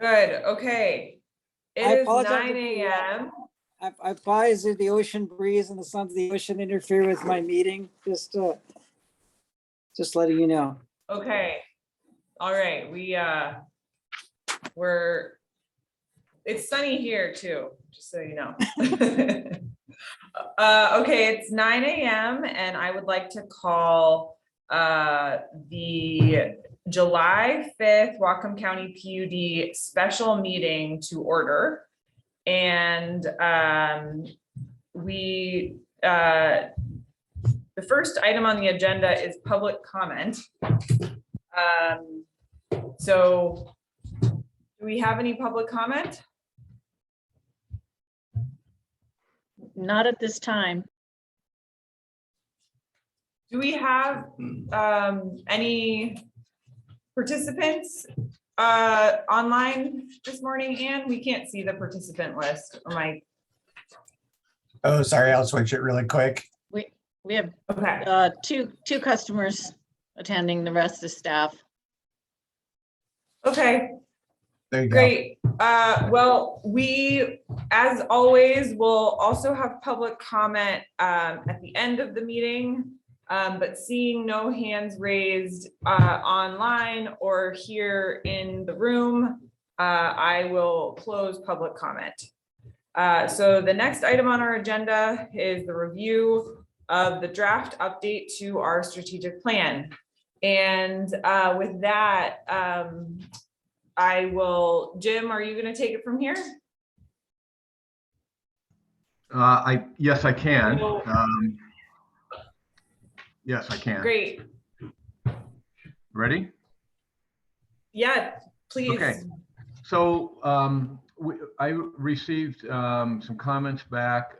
Good, okay. It I is apologize 9 a.m. I apologize if the ocean breeze and the sounds of the ocean interfere with my meeting. Just letting you know. Okay, all right, it's sunny here too, just so you know. Okay, it's 9 a.m. and I would like to call the July 5th Whatcom County PUD special meeting to order. And the first item on the agenda is public comment. So do we have any public comment? Not at this time. Do we have any participants online this morning? Ann, we can't see the participant list. Or my Oh, sorry, I'll switch it really quick. We have okay. two customers attending, the rest is staff. Okay, There you go. great. Well, we, as always, will also have public comment at the end of the meeting. But seeing no hands raised online or here in the room, I will close public comment. So the next item on our agenda is the review of the draft update to our strategic plan. And with that, I will, Jim, are you going to take it from here? Yes, I can. Yes, I can. Great. Ready? Yeah, please. Okay. So I received some comments back.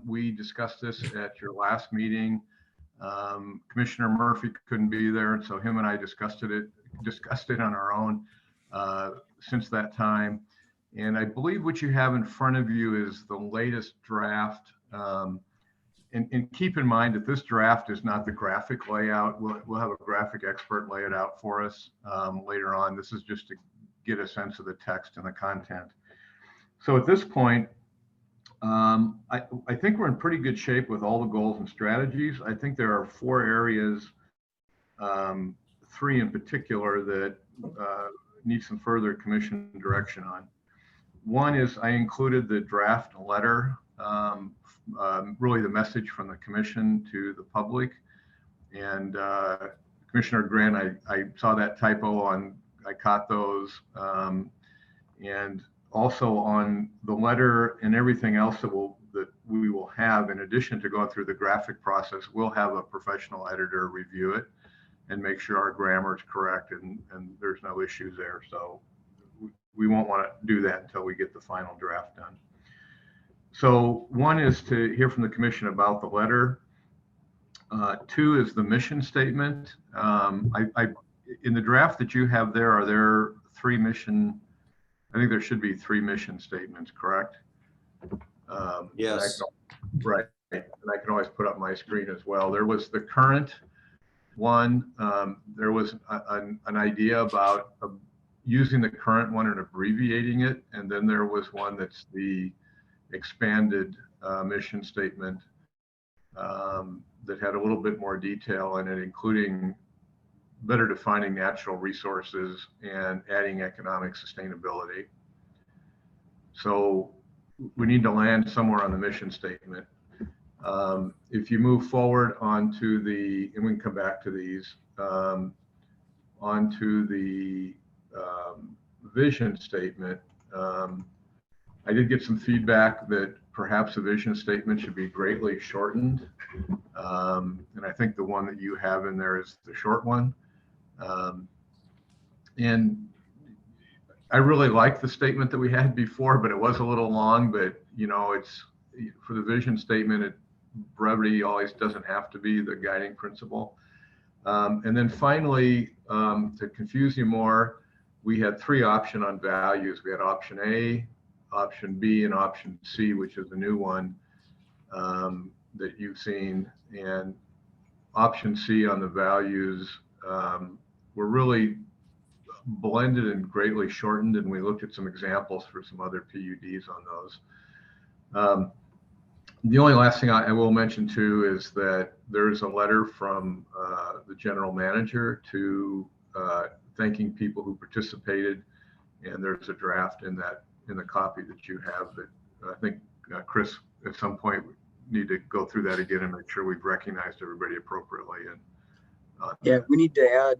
We discussed this at your last meeting. Commissioner Murphy couldn't be there, so him and I discussed it on our own since that time. And I believe what you have in front of you is the latest draft. And keep in mind that this draft is not the graphic layout. We'll have a graphic expert lay it out for us later on. This is just to get a sense of the text and the content. So at this point, I think we're in pretty good shape with all the goals and strategies. I think there are 4 areas, 3 in particular, that need some further commission direction on. One is I included the draft letter, really the message from the commission to the public. And Commissioner Grant, I saw that typo I caught those. And also on the letter and everything else that we will have, in addition to going through the graphic process, we'll have a professional editor review it and make sure our grammar is correct and there's no issues there. So we won't want to do that until we get the final draft done. So 1 is to hear from the commission about the letter. 2 is the mission statement. In the draft that you have there, are there 3 mission? I think there should be 3 mission statements, correct? Yes. Right. And I can always put up my screen as well. There was the current one. There was an idea about using the current one and abbreviating it. And then there was one that's the expanded mission statement that had a little bit more detail in it, including better defining natural resources and adding economic sustainability. So we need to land somewhere on the mission statement. If you move forward onto and we can come back to these, onto the vision statement, I did get some feedback that perhaps the vision statement should be greatly shortened. And I think the one that you have in there is the short one. And I really like the statement that we had before, but it was a little long. But you know, it's for the vision statement, brevity always doesn't have to be the guiding principle. And then finally, to confuse you more, we had 3 options on values. We had option A, option B, and option C, which is the new one that you've seen. And option C on the values, we're really blended and greatly shortened, and we looked at some examples for some other PUDs on those. The only last thing I will mention too is that there is a letter from the general manager to thanking people who participated, and there's a draft in the copy that you have that I think Chris at some point need to go through that again and make sure we've recognized everybody appropriately. And yeah, we need to add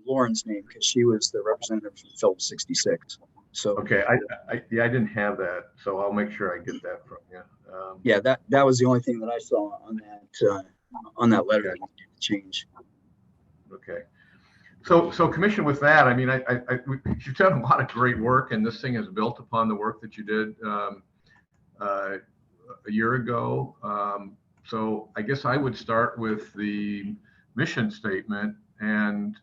Lauren's name because she was the representative from Phillips 66. So okay, I didn't have that, so I'll make sure I get that from you. yeah, that was the only thing that I saw on that letter that we needed to change. Okay. So Commission, with that, I mean, you've done a lot of great work, and this thing is built upon the work that you did a year ago. So I guess I would start with the mission statement and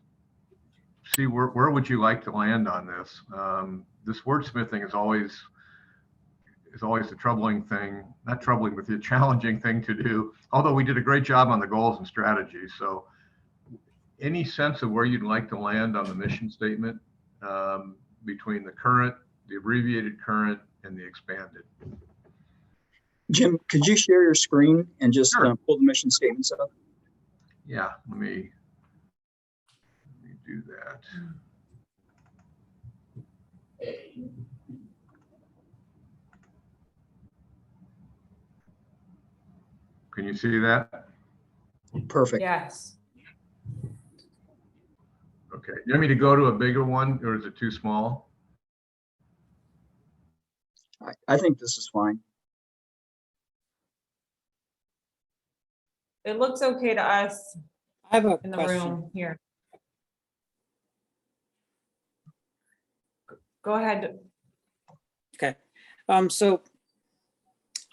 see where would you like to land on this? This wordsmithing is always a troubling thing, not troubling, but a challenging thing to do, although we did a great job on the goals and strategies. So any sense of where you'd like to land on the mission statement between the current, the abbreviated current, and the expanded? Jim, could you share your screen and just Sure. pull the mission statements up? Yeah, let me do that. Can you see that? Perfect. Yes. Okay. You want me to go to a bigger one, or is it too small? I think this is fine. It looks okay to us I have a in the question. room here. Go ahead. Okay. So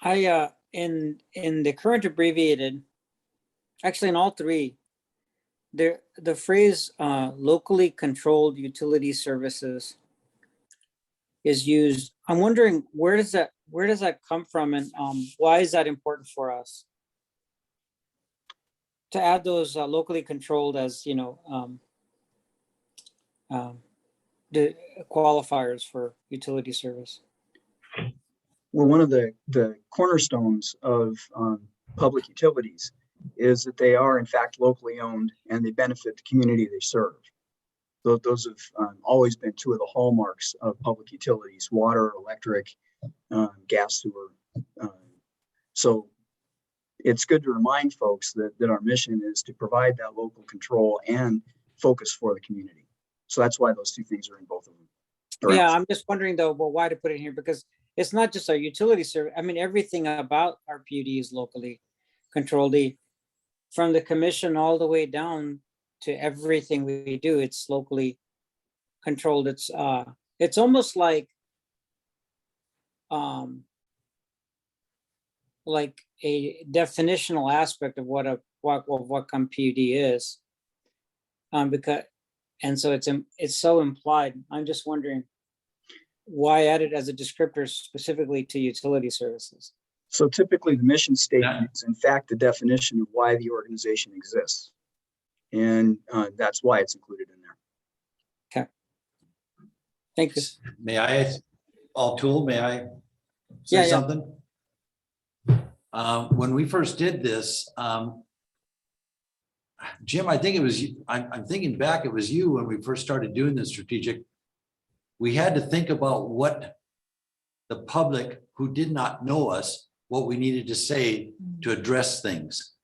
I, in the current abbreviated, actually in all three, the phrase locally controlled utility services is used. I'm wondering where does that come from, and why is that important for us to add those locally controlled as, the qualifiers for utility service? Well, one of the cornerstones of public utilities is that they are in fact locally owned and they benefit the community they serve. Those have always been two of the hallmarks of public utilities: water, electric, gas, sewer. So it's good to remind folks that our mission is to provide that local control and focus for the community. So that's why those two things are in both of them. Yeah, I'm just wondering though, well, why to put it here? Because it's not just our utility service. I mean, everything about our PUD is locally controlled. From the commission all the way down to everything we do, it's locally controlled. It's almost like a definitional aspect of what Whatcom PUD is. And so it's so implied. I'm just wondering why add it as a descriptor specifically to utility services? So typically the mission statement is in fact the definition of why the organization exists. And that's why it's included in there. Okay. Thank you. May I, Altul, may I say Yeah. something? When we first did this, Jim, I think it was you. I'm thinking back, it was you when we first started doing this strategic. We had to think about what the public who did not know us, what we needed to say to address things.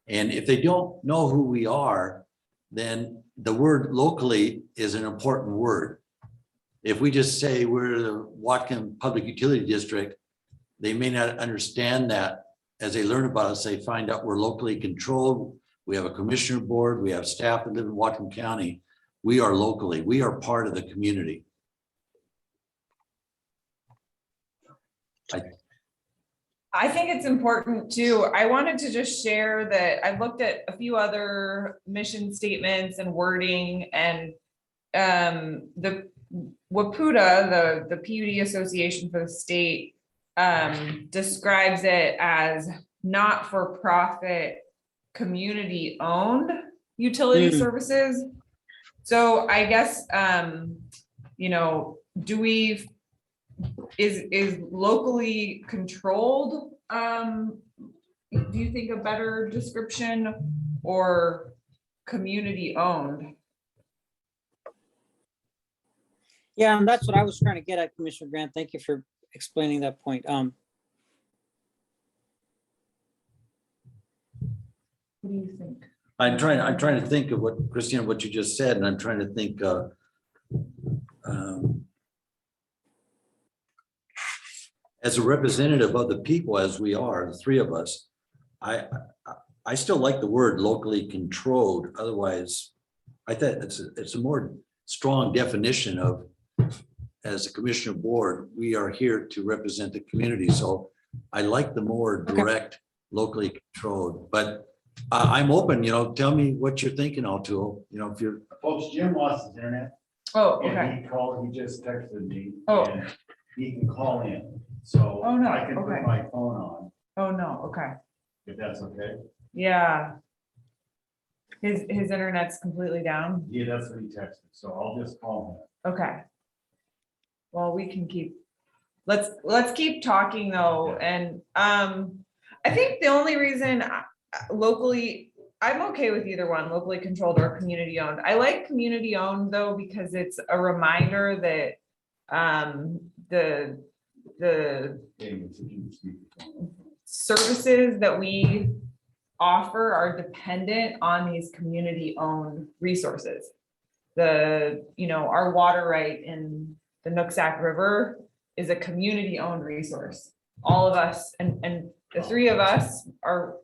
And if they don't know who we are, then the word locally is an important word. If we just say we're the Whatcom Public Utility District, they may not understand that. As they learn about us, they find out we're locally controlled. We have a commissioner board. We have staff that live in Whatcom County. We are locally. We are part of the community. I think it's important too. I wanted to just share that I've looked at a few other mission statements and wording, and the WPUDA, the PUD Association for the state, describes it as not-for-profit, community-owned utility services. So I guess, you know, is locally controlled, do you think a better description, or community owned? Yeah, and that's what I was trying to get at, Commissioner Grant. Thank you for explaining that point. What do you think? I'm trying to think of what, Christina, what you just said, and I'm trying to think, as a representative of the people, as we are, the three of us, I still like the word locally controlled. Otherwise, I think it's a more strong definition of, as a commissioner board, we are here to represent the community. So I like the more direct, locally controlled, but I'm open, tell me what you're thinking, O'Toole, if you're. Folks, Jim lost his internet. Oh, okay. And he called, he just texted me. Oh. And he can call in, so Oh, no, I can okay. put my phone on, Oh, no, okay. if that's okay. Yeah. His internet's completely down. Yeah, that's what he texted, so I'll just call Okay. Well, we can let's keep talking though. And I think the only reason locally, I'm okay with either one, locally controlled or community owned. I like community owned though, because it's a reminder that the him. services that we offer are dependent on these community owned resources. Our water right in the Nooksack River is a community owned resource. All of us and the three of us are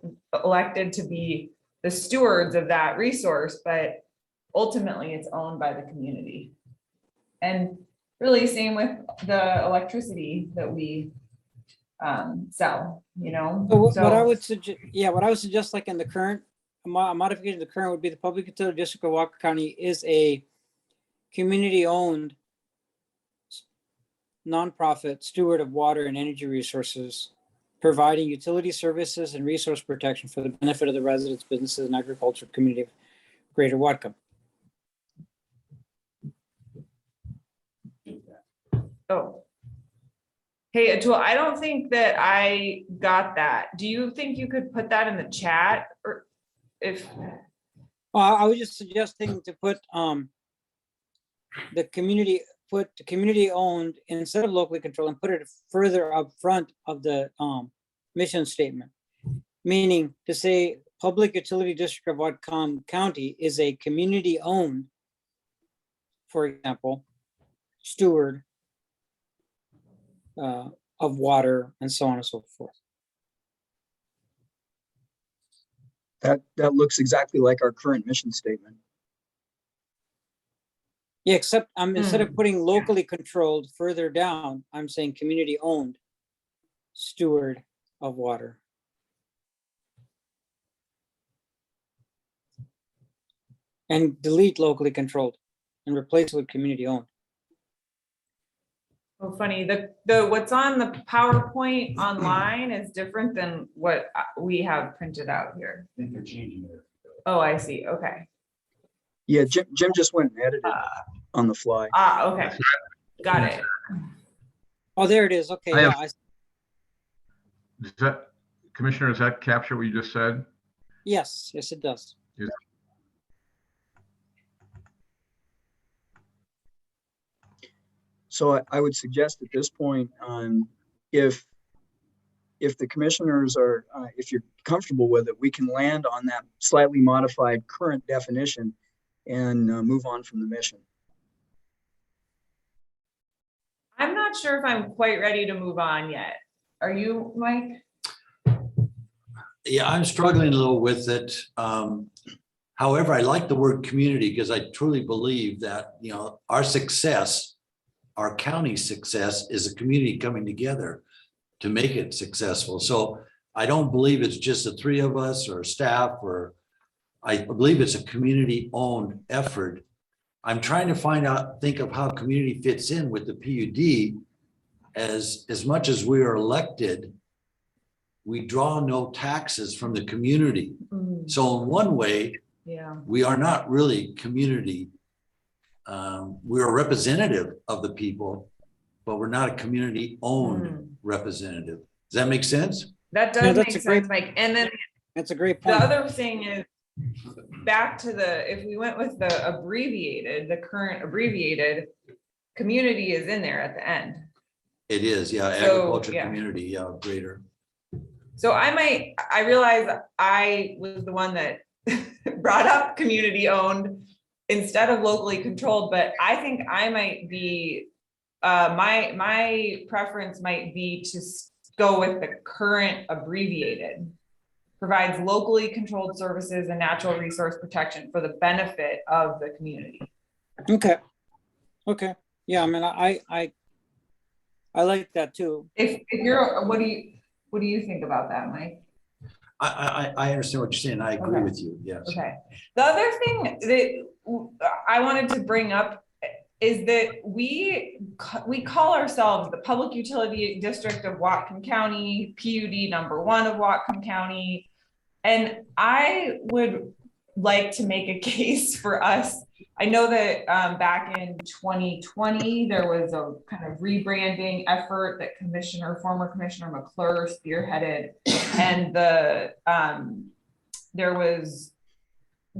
elected to be the stewards of that resource, but ultimately it's owned by the community. And really same with the electricity that we sell, So what I would suggest, what I would suggest, like in the current, a modification of the current would be the Public Utility District of Walker County is a community-owned nonprofit steward of water and energy resources, providing utility services and resource protection for the benefit of the residents, businesses, and agriculture community of Greater Whatcom. Oh. Hey, Atul, I don't think that I got that. Do you think you could put that in the chat, or if? Well, I was just suggesting to put the community owned instead of locally controlled, and put it further up front of the mission statement. Meaning to say Public Utility District of Whatcom County is a community owned, for example, steward of water and so on and so forth. That looks exactly like our current mission statement. Yeah, except instead of putting locally controlled further down, I'm saying community owned steward of water. And delete locally controlled and replace it with community owned. Oh, funny, the what's on the PowerPoint online is different than what we have printed out here. I think they're changing it. Oh, I see, okay. Yeah, Jim just went and edited on the fly. Okay, got it. Oh, there it is. Okay, I have- Commissioner, does that capture what you just said? yes, it does. So I would suggest at this point, if the commissioners are, if you're comfortable with it, we can land on that slightly modified current definition and move on from the mission. I'm not sure if I'm quite ready to move on yet. Are you, Mike? Yeah, I'm struggling a little with it. However, I like the word community because I truly believe that, our success, our county's success is a community coming together to make it successful. So I don't believe it's just the three of us or staff, or I believe it's a community-owned effort. I'm trying to think of how community fits in with the PUD. As much as we are elected, we draw no taxes from the community. So in one way, Yeah. we are not really community we're a representative of the people, but we're not a community-owned Mm. representative. Does that make sense? That Yeah, does that's make a great- sense, Mike. And then That's a great the point. other thing is, back to if we went with the current abbreviated, community is in there at the end. It is, yeah, So, agriculture yeah. community, yeah, greater. So I realize I was the one that brought up community owned instead of locally controlled, but I think I might be, my preference might be to go with the current abbreviated. Provides locally controlled services and natural resource protection for the benefit of the community. Okay. Okay. Yeah, I mean, I like that too. If you're, what do you think about that, Mike? I understand what you're saying. I agree Okay. with you, yes. Okay. The other thing that I wanted to bring up is that we call ourselves the Public Utility District of Whatcom County, PUD #1 of Whatcom County. And I would like to make a case for us. I know that back in 2020, there was a kind of rebranding effort that former Commissioner McClure spearheaded. And there was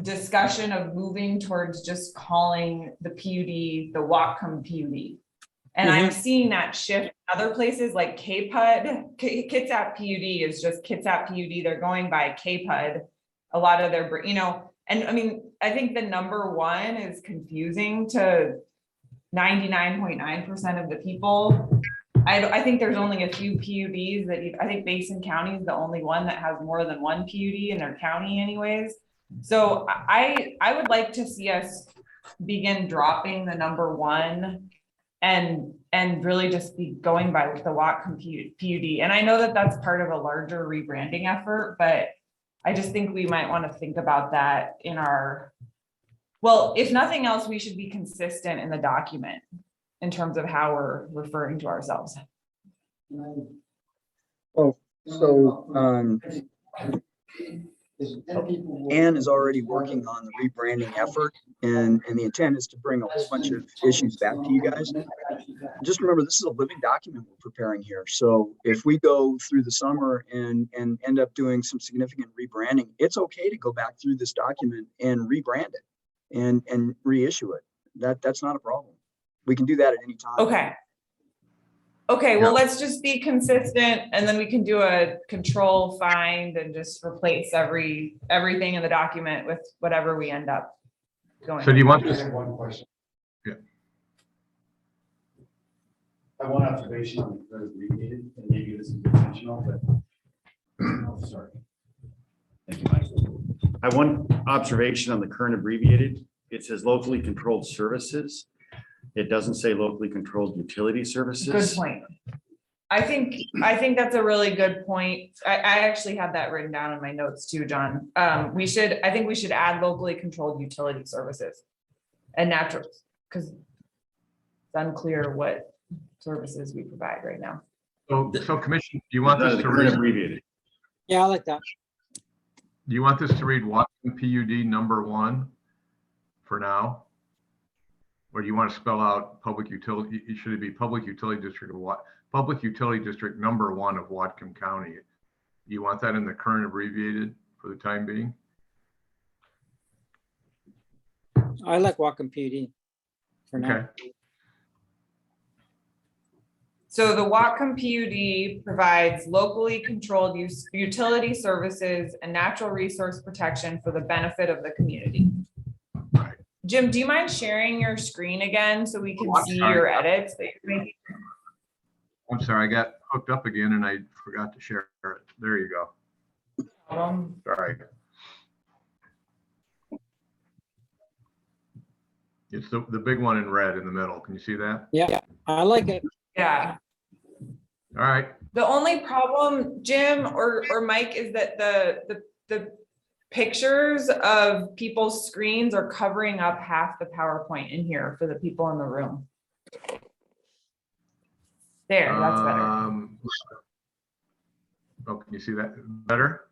discussion of moving towards just calling the PUD the Whatcom PUD. And I'm seeing that shift in other places like KPUD, Kitsap PUD is just Kitsap PUD. They're going by KPUD. A lot of their, and I mean, I think the #1 is confusing to 99.9% of the people. I think there's only a few PUDs I think Basin County is the only one that has more than one PUD in their county anyways. So I would like to see us begin dropping the #1 and really just be going by the Whatcom PUD. And I know that that's part of a larger rebranding effort, but I just think we might want to think about that well, if nothing else, we should be consistent in the document in terms of how we're referring to ourselves. Oh, so, Anne is already working on the rebranding effort, and the intent is to bring a whole bunch of issues back to you guys. Just remember, this is a living document we're preparing here. So if we go through the summer and end up doing some significant rebranding, it's okay to go back through this document and rebrand it and reissue it. That's not a problem. We can do that at any time. Okay. Okay, well, let's just be consistent and then we can do a control find and just replace everything in the document with whatever we end up going. So do you want I this? have one question. Yeah. I have one observation on the abbreviated, and maybe this is intentional, but, oh, sorry. Thank you, Mike. I have one observation on the current abbreviated. It says locally controlled services. It doesn't say locally controlled utility services. Good point. I think that's a really good point. I actually had that written down in my notes too, John. I think we should add locally controlled utility services and natural, because it's unclear what services we provide right now. So Commission, do you want this The to current read? abbreviated. Yeah, I like that. Do you want this to read Whatcom PUD #1 for now? Or do you want to spell out public utility? Should it be Public Utility District of Public Utility District #1 of Whatcom County? Do you want that in the current abbreviated for the time being? I like Whatcom PUD for now. Okay. So the Whatcom PUD provides locally controlled utility services and natural resource protection for the benefit of the community. Right. Jim, do you mind sharing your screen again so we can Oh, I'm see sorry. your edits that you're making? I'm sorry, I got hooked up again and I forgot to share it. There you go. Sorry. It's the big one in red in the middle. Can you see that? Yeah, I like it. Yeah. All right. The only problem, Jim or Mike, is that the pictures of people's screens are covering up half the PowerPoint in here for the people in the room. There, that's better. Oh, can you see that better?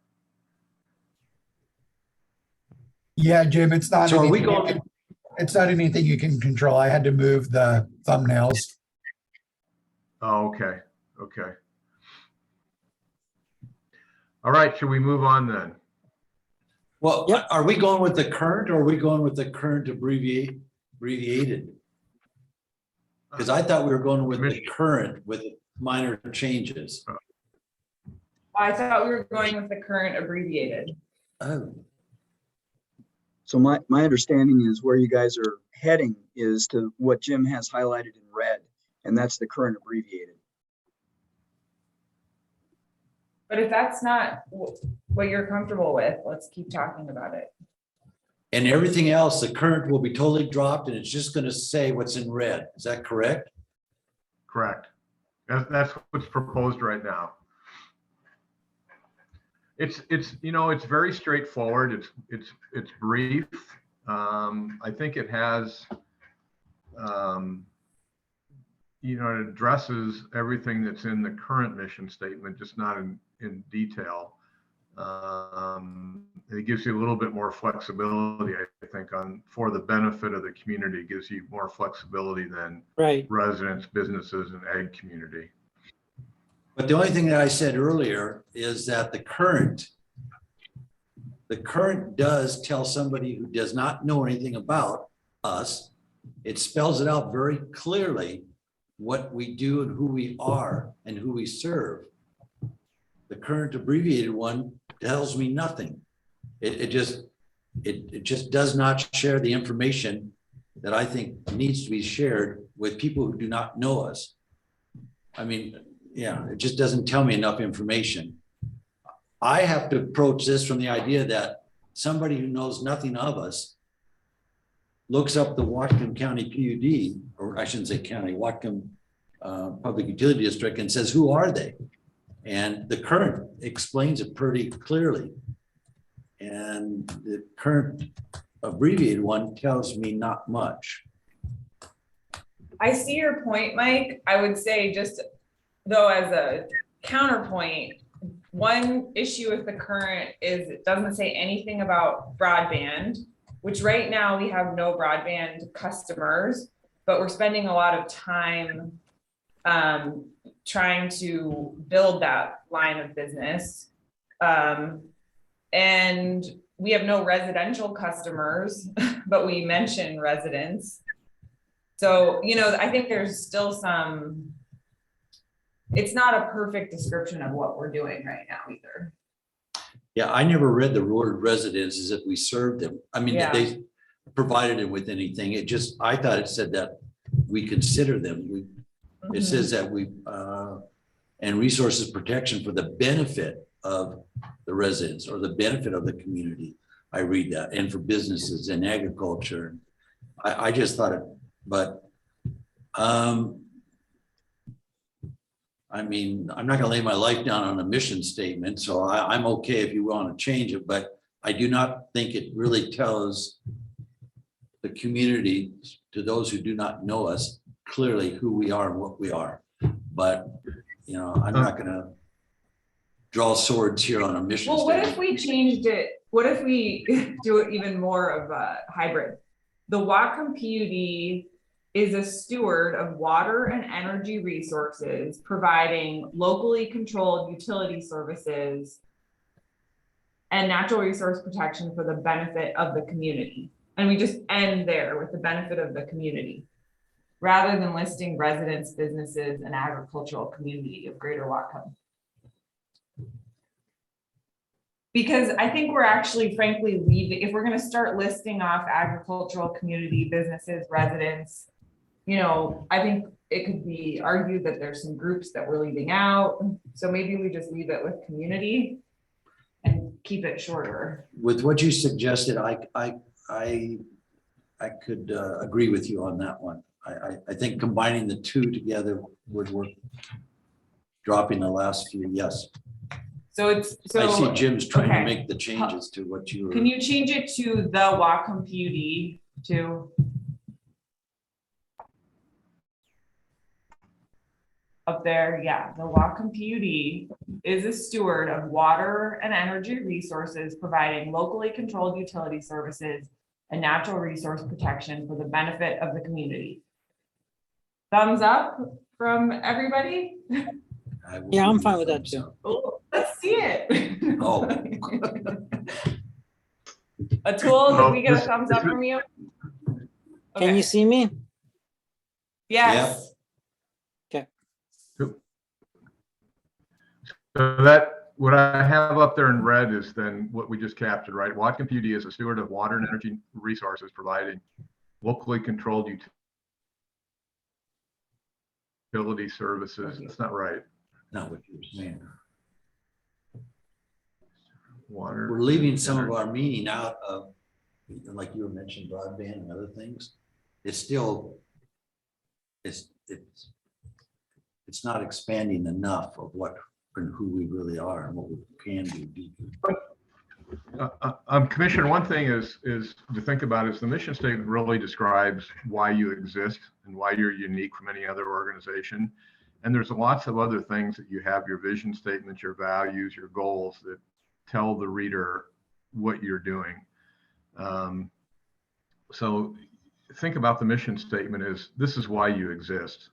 Yeah, Jim, it's not. So are we anything- going, It's not anything you can control. I had to move the thumbnails. Oh, okay, okay. All right, should we move on then? Well, Yep. are we going with the current or are we going with the current abbreviated? Because I thought we were going with the current with minor changes. I thought we were going with the current abbreviated. Oh, So my understanding is where you guys are heading is to what Jim has highlighted in red, and that's the current abbreviated. But if that's not what you're comfortable with, let's keep talking about it. and everything else, the current will be totally dropped and it's just going to say what's in red. Is that correct? Correct. That's what's proposed right now. It's very straightforward. It's brief. I think it has, it addresses everything that's in the current mission statement, just not in detail. It gives you a little bit more flexibility, I think, for the benefit of the community. It gives you more flexibility than Right. residents, businesses, and ag community. But the only thing that I said earlier is that the current does tell somebody who does not know anything about us, it spells it out very clearly what we do and who we are and who we serve. The current abbreviated one tells me nothing. It just does not share the information that I think needs to be shared with people who do not know us. I mean, yeah, it just doesn't tell me enough information. I have to approach this from the idea that somebody who knows nothing of us looks up the Whatcom County PUD, or I shouldn't say county, Whatcom Public Utility District, and says, who are they? And the current explains it pretty clearly. And the current abbreviated one tells me not much. I see your point, Mike. I would say, just though, as a counterpoint, one issue with the current is it doesn't say anything about broadband, which right now we have no broadband customers, but we're spending a lot of time trying to build that line of business. And we have no residential customers, but we mention residents. So, I think there's still some, it's not a perfect description of what we're doing right now either. Yeah, I never read the word residents as if we served them. I mean, that they provided it with anything. It just, I thought it said that we consider them. It says that we, and resources protection for the benefit of the residents or the benefit of the community. I read that, and for businesses and agriculture. I just thought it, but I mean, I'm not gonna lay my life down on a mission statement, so I'm okay if you want to change it, but I do not think it really tells the community, to those who do not know us, clearly who we are and what we are. But, I'm not gonna draw swords here on a mission Well, what statement. if we changed it? What if we do it even more of a hybrid? The Whatcom PUD is a steward of water and energy resources, providing locally controlled utility services and natural resource protection for the benefit of the community. And we just end there with the benefit of the community, rather than listing residents, businesses, and agricultural community of Greater Whatcom. Because I think we're actually, frankly, leaving, if we're going to start listing off agricultural community, businesses, residents, I think it could be argued that there's some groups that we're leaving out. So maybe we just leave it with community and keep it shorter. With what you suggested, I could agree with you on that one. I think combining the two together would work. Dropping the last few, yes. So it's, I see Jim's trying okay. to make the changes to what you were. Can you change it to the Whatcom PUD to? Up there, yeah, the Whatcom PUD is a steward of water and energy resources, providing locally controlled utility services and natural resource protection for the benefit of the community. Thumbs up from everybody? I will Yeah, I'm give you fine a with that thumbs too. up. Oh, let's see it. Oh. Atul, did we get a This- thumbs this up is- from you? Can Okay. you see me? Yes. So that, what I have up there in red is then what we just captured, right? Whatcom PUD is a steward of water and energy resources, providing locally controlled utility services. That's not right. Not what you were saying. Water. We're leaving some of energy. our meaning out of, like you were mentioning, broadband and other things. It's still, it's not expanding enough of what and who we really are and what we can do. Commissioner, one thing is to think about is the mission statement really describes why you exist and why you're unique from any other organization. And there's lots of other things that you have, your vision statement, your values, your goals that tell the reader what you're doing. So think about the mission statement as this is why you exist.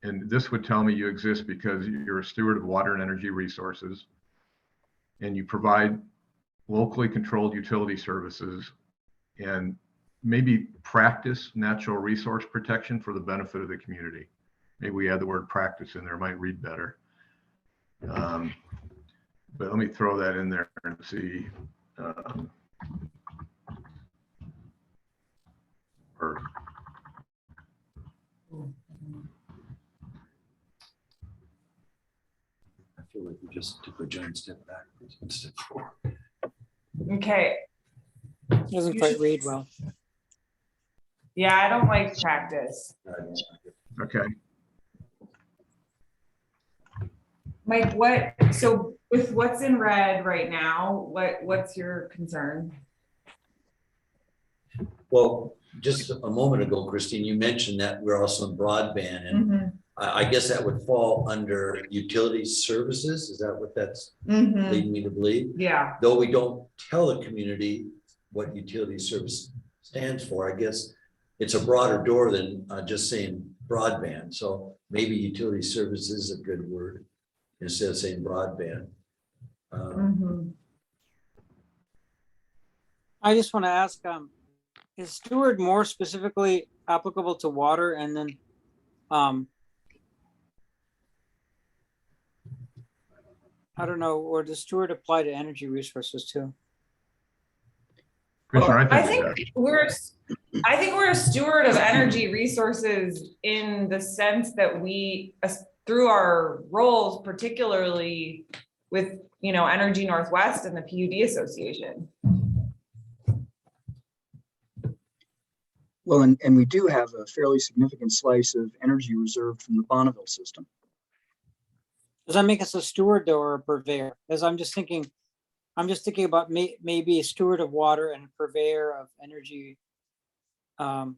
And this would tell me you exist because you're a steward of water and energy resources, and you provide locally controlled utility services, and maybe practice natural resource protection for the benefit of the community. Maybe we add the word practice in there, it might read better. But let me throw that in there and see. Or I feel like we just took a giant step back. Step forward. Okay. Doesn't You quite should- read well. Yeah, I don't like practice. okay. Mike, so with what's in red right now, what's your concern? Well, just a moment ago, Christine, you mentioned that we're also in broadband, and Mhm, I guess that would fall under utility services. Is that what that's mhm. leading me to believe? Yeah, Though we don't tell the community what utility service stands for, I guess it's a broader door than just saying broadband. So maybe utility service is a good word instead of saying broadband. mhm. I just want to ask, is steward more specifically applicable to water, and then, I don't know, or does steward apply to energy resources too? Commissioner, I it think does. I think we're a steward of energy resources in the sense that we, through our roles, particularly with, Energy Northwest and the PUD Association. Well, and we do have a fairly significant slice of energy reserved from the Bonneville system. Does that make us a steward though, or a purveyor? As I'm just thinking about maybe a steward of water and purveyor of energy. And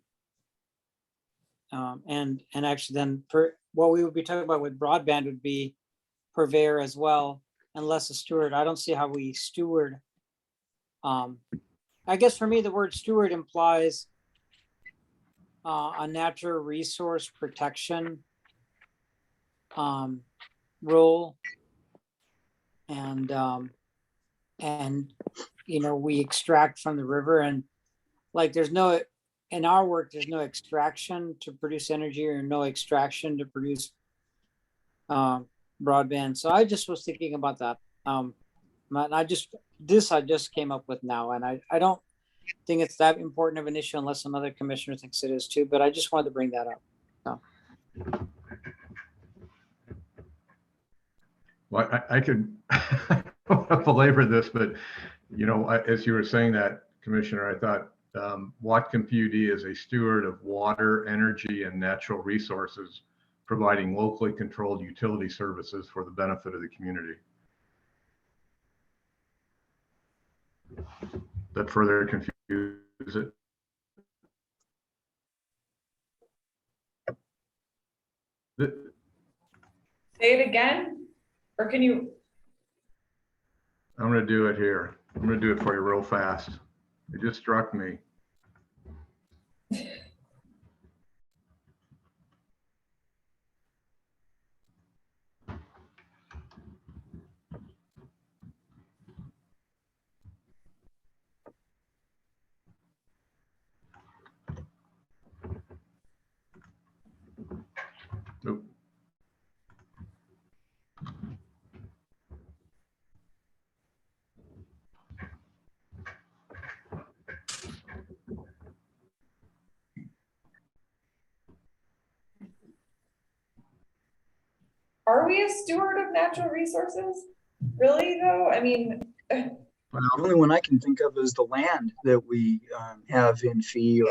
actually then what we would be talking about with broadband would be purveyor as well, and less a steward. I don't see how we steward. I guess for me, the word steward implies a natural resource protection role. And we extract from the river, and like in our work, there's no extraction to produce energy or no extraction to produce broadband. So I just was thinking about that. And I just came up with now, and I don't think it's that important of an issue unless another commissioner thinks it is too, but I just wanted to bring that up. So. Well, I could belabor this, but as you were saying that, Commissioner, I thought Whatcom PUD is a steward of water, energy, and natural resources, providing locally controlled utility services for the benefit of the community. That further confuse it? Say it again, or can you? I'm going to do it here. I'm going to do it for you real fast. It just struck me. Nope. Are we a steward of natural resources? Really though? I mean, The only one I can think of is the land that we have in fee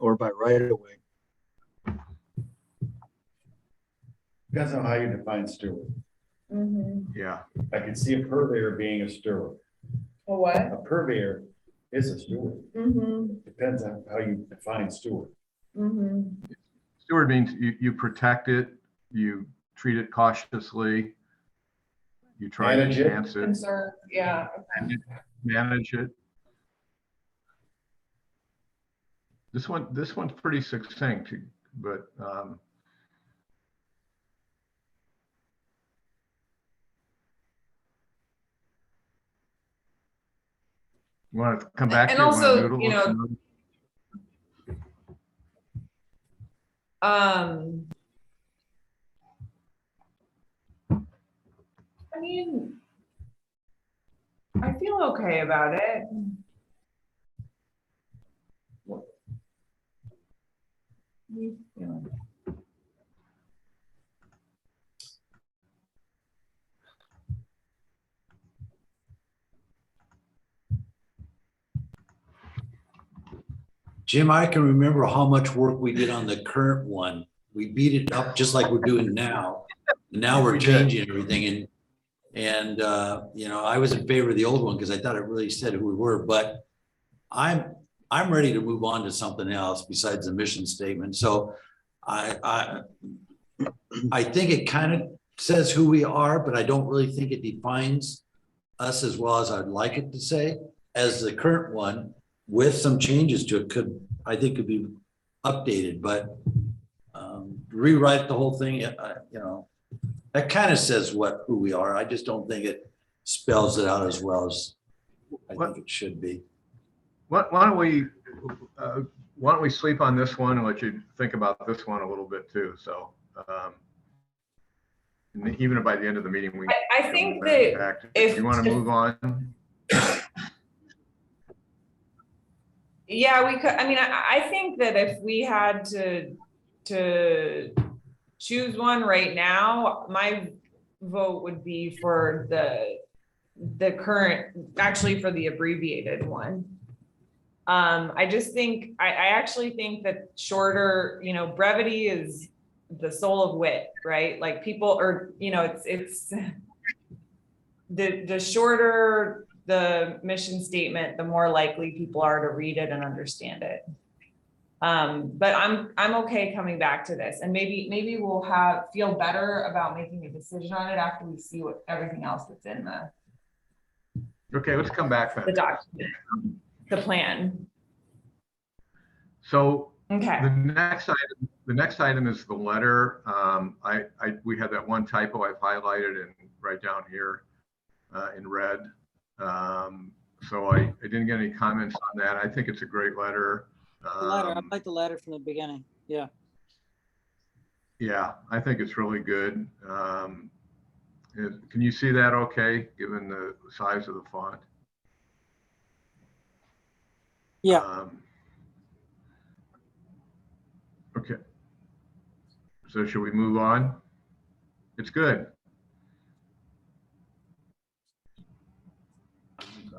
or by right of way. Depends on how you define steward. Yeah. I could see a purveyor being a steward. a what? A purveyor is a steward. Depends on how you define steward. Steward means you protect it, you treat it cautiously, you try to Manage it. enhance it, Concern, yeah. Okay. manage it. This one's pretty succinct, but you want to come back And to it? also, Noodle you know, some- I mean, I feel okay about it. What are you feeling? Jim, I can remember how much work we did on the current one. We beat it up just like we're doing now. Now we're We did. changing everything and you know, I was in favor of the old one because I thought it really said who we were, but I'm ready to move on to something else besides the mission statement. So I think it kind of says who we are, but I don't really think it defines us as well as I'd like it to say, as the current one with some changes to it I think could be updated, but rewrite the whole thing, you know, that kind of says who we are. I just don't think it spells it out as well as I think it should be. why don't we sleep on this one and let you think about this one a little bit too? So even by the end of the meeting, we. I think that if you want to move on. Yeah, we could, I mean, I think that if we had to choose one right now, my vote would be for the current, actually for the abbreviated one. I just think, I actually think that shorter, you know, brevity is the soul of wit, right? Like people are, you know, it's the shorter the mission statement, the more likely people are to read it and understand it. But I'm okay coming back to this, and maybe we'll feel better about making a decision on it after we see what everything else that's in Okay, let's come back then. the document, the plan. So Okay. the next item is the letter. We had that one typo I've highlighted and right down here in red. So I didn't get any comments on that. I think it's a great letter. The letter, I like the letter from the beginning. Yeah. Yeah, I think it's really good. Can you see that okay, given the size of the font? Yeah. Okay. So should we move on? It's good.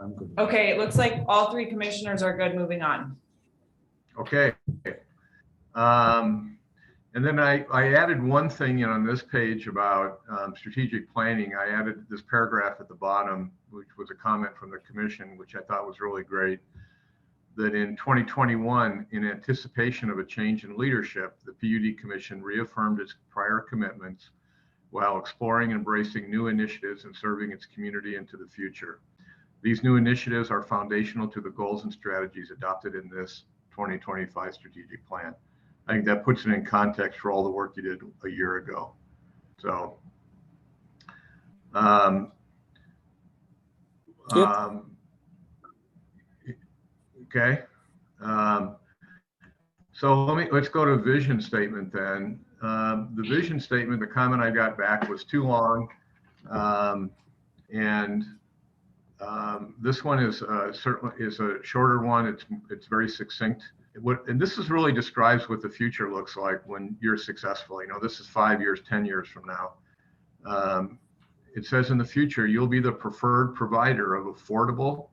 I'm good. Okay, it looks like all three commissioners are good. Moving on. Okay. And then I added one thing in on this page about strategic planning. I added this paragraph at the bottom, which was a comment from the commission, which I thought was really great, that in 2021, in anticipation of a change in leadership, the PUD Commission reaffirmed its prior commitments while exploring and embracing new initiatives and serving its community into the future. These new initiatives are foundational to the goals and strategies adopted in this 2025 strategic plan. I think that puts it in context for all the work you did a year ago. So, okay. So let's go to vision statement then. The vision statement, the comment I got back was too long. This one is certainly is a shorter one. It's very succinct. And this is really describes what the future looks like when you're successful. You know, this is 5 years, 10 years from now. It says in the future, you'll be the preferred provider of affordable,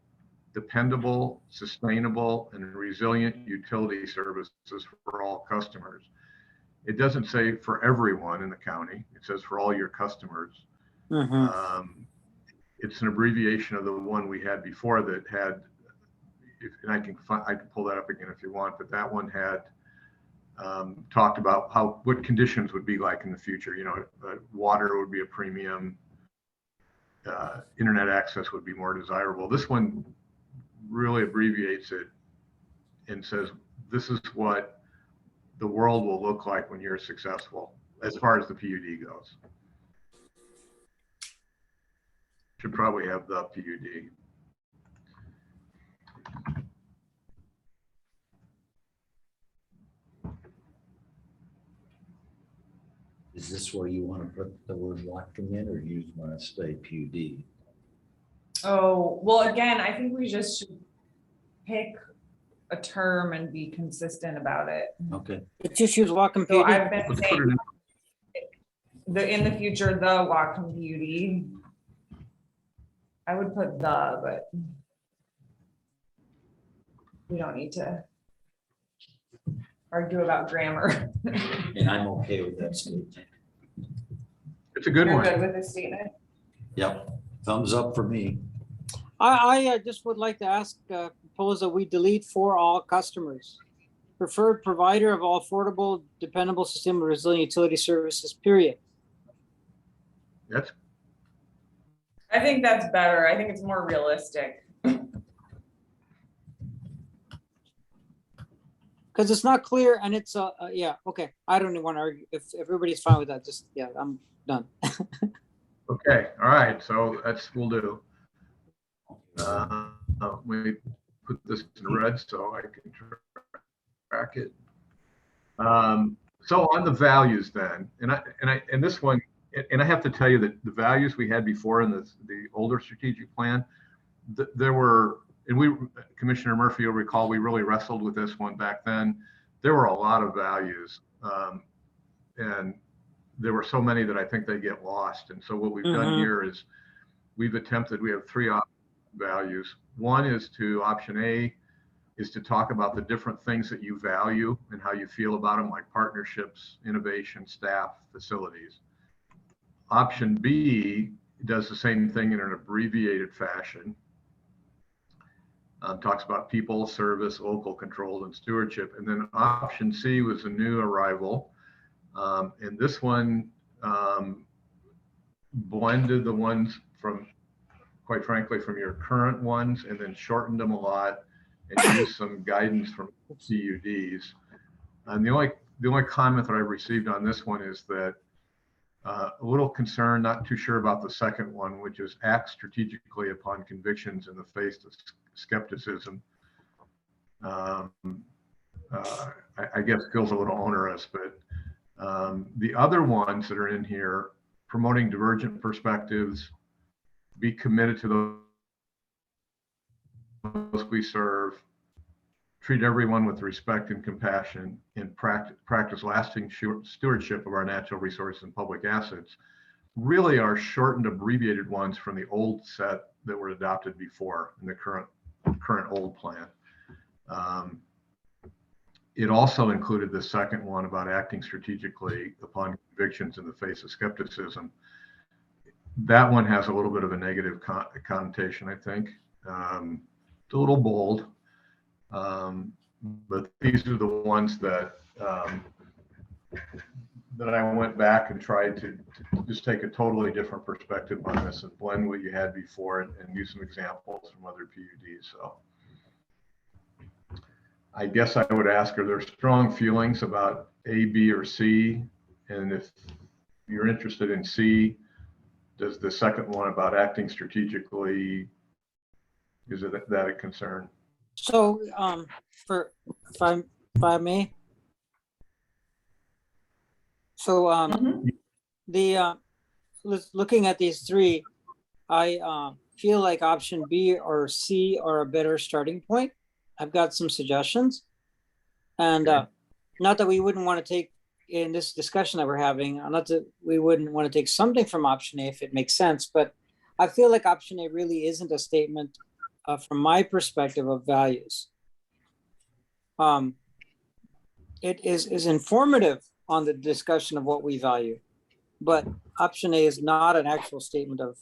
dependable, sustainable, and resilient utility services for all customers. It doesn't say for everyone in the county. It says for all your customers. It's an abbreviation of the one we had before that had, and I can pull that up again if you want, but that one had talked about what conditions would be like in the future. You know, water would be a premium, internet access would be more desirable. This one really abbreviates it and says, this is what the world will look like when you're successful as far as the PUD goes. Should probably have the PUD. Is this where you want to put the word Whatcom in, or you want to stay PUD? Oh, well, again, I think we just should pick a term and be consistent about it. Okay. It just use Whatcom So PUD. I've been Let's put saying it in the future, the Whatcom PUD. I would put the, but we don't need to argue about grammar. And I'm okay with that statement. It's a good You're one. good with this statement? Yep. Thumbs up for me. I just would like to ask, propose that we delete for all customers. Preferred provider of all affordable, dependable, sustainable, resilient utility services, period. That's I think that's better. I think it's more realistic. Because it's not clear and it's, yeah, okay. I don't even want to argue. If everybody's fine with that, just, yeah, I'm done. okay. All right. So we'll do. Let me put this in red so I can track it. So on the values then, and this one, and I have to tell you that the values we had before in the older strategic plan, there were, and Commissioner Murphy, you'll recall, we really wrestled with this one back then. There were a lot of values, and there were so many that I think they get lost. And so what we've done here is we have 3 values. One is option A is to talk about the different things that you value and how you feel about them, like partnerships, innovation, staff, facilities. Option B does the same thing in an abbreviated fashion. Talks about people, service, local control, and stewardship. And then option C was a new arrival. And this one blended the ones from, quite frankly, from your current ones, and then shortened them a lot and used some guidance from CUDs. And the only comment that I received on this one is that a little concerned, not too sure about the second one, which is act strategically upon convictions in the face of skepticism. I guess feels a little onerous, but the other ones that are in here, promoting divergent perspectives, be committed to those we serve, treat everyone with respect and compassion, and practice lasting stewardship of our natural resources and public assets, really are shortened, abbreviated ones from the old set that were adopted before in the current old plan. It also included the second one about acting strategically upon convictions in the face of skepticism. That one has a little bit of a negative connotation, I think. It's a little bold. But these are the ones that that I went back and tried to just take a totally different perspective on this and blend what you had before and use some examples from other PUDs. So I guess I would ask, are there strong feelings about A, B, or C? And if you're interested in C, does the second one about acting strategically, is it that a concern? So, if I may. So, Mhm. looking at these three, I feel like option B or C are a better starting point. I've got some suggestions. And Okay. not that we wouldn't want to take in this discussion that we're having, not that we wouldn't want to take something from option A if it makes sense, but I feel like option A really isn't a statement from my perspective of values. It is informative on the discussion of what we value, but option A is not an actual statement of,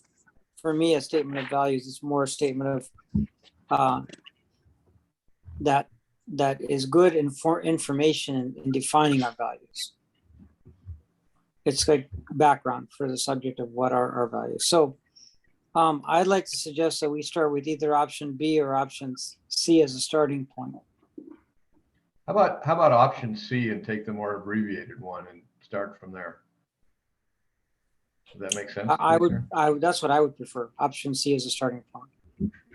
for me, a statement of values. It's more a statement of that is good information in defining our values. It's like background for the subject of what are our values. So I'd like to suggest that we start with either option B or option C as a starting point. How about option C and take the more abbreviated one and start from there? Does that make sense? I would, Commissioner? that's what I would prefer. Option C as a starting point.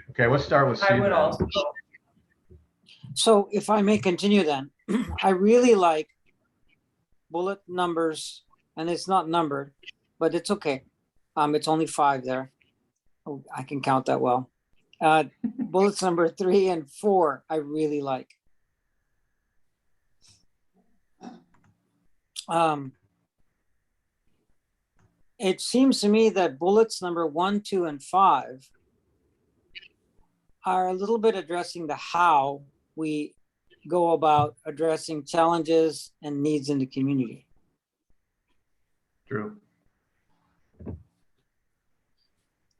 Okay, let's start with C. I would then. also. So if I may continue then, I really like bullet numbers, and it's not numbered, but it's okay. It's only 5 there. Oh, I can count that well. Bullets number 3 and 4, I really like. It seems to me that bullets number 1, 2, and 5 are a little bit addressing the how we go about addressing challenges and needs in the community. True.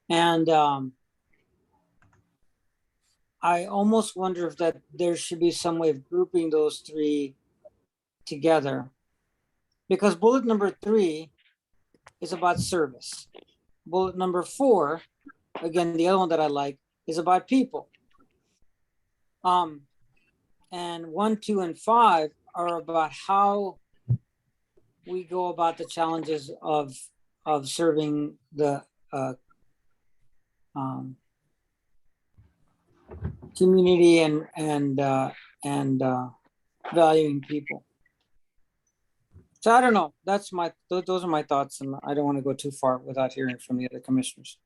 And I almost wonder if that there should be some way of grouping those 3 together, because bullet number 3 is about service. Bullet number 4, again, the other one that I like, is about people. And 1, 2, and 5 are about how we go about the challenges of serving the community and valuing people. So I don't know. That's those are my thoughts, and I don't want to go too far without hearing from the other commissioners.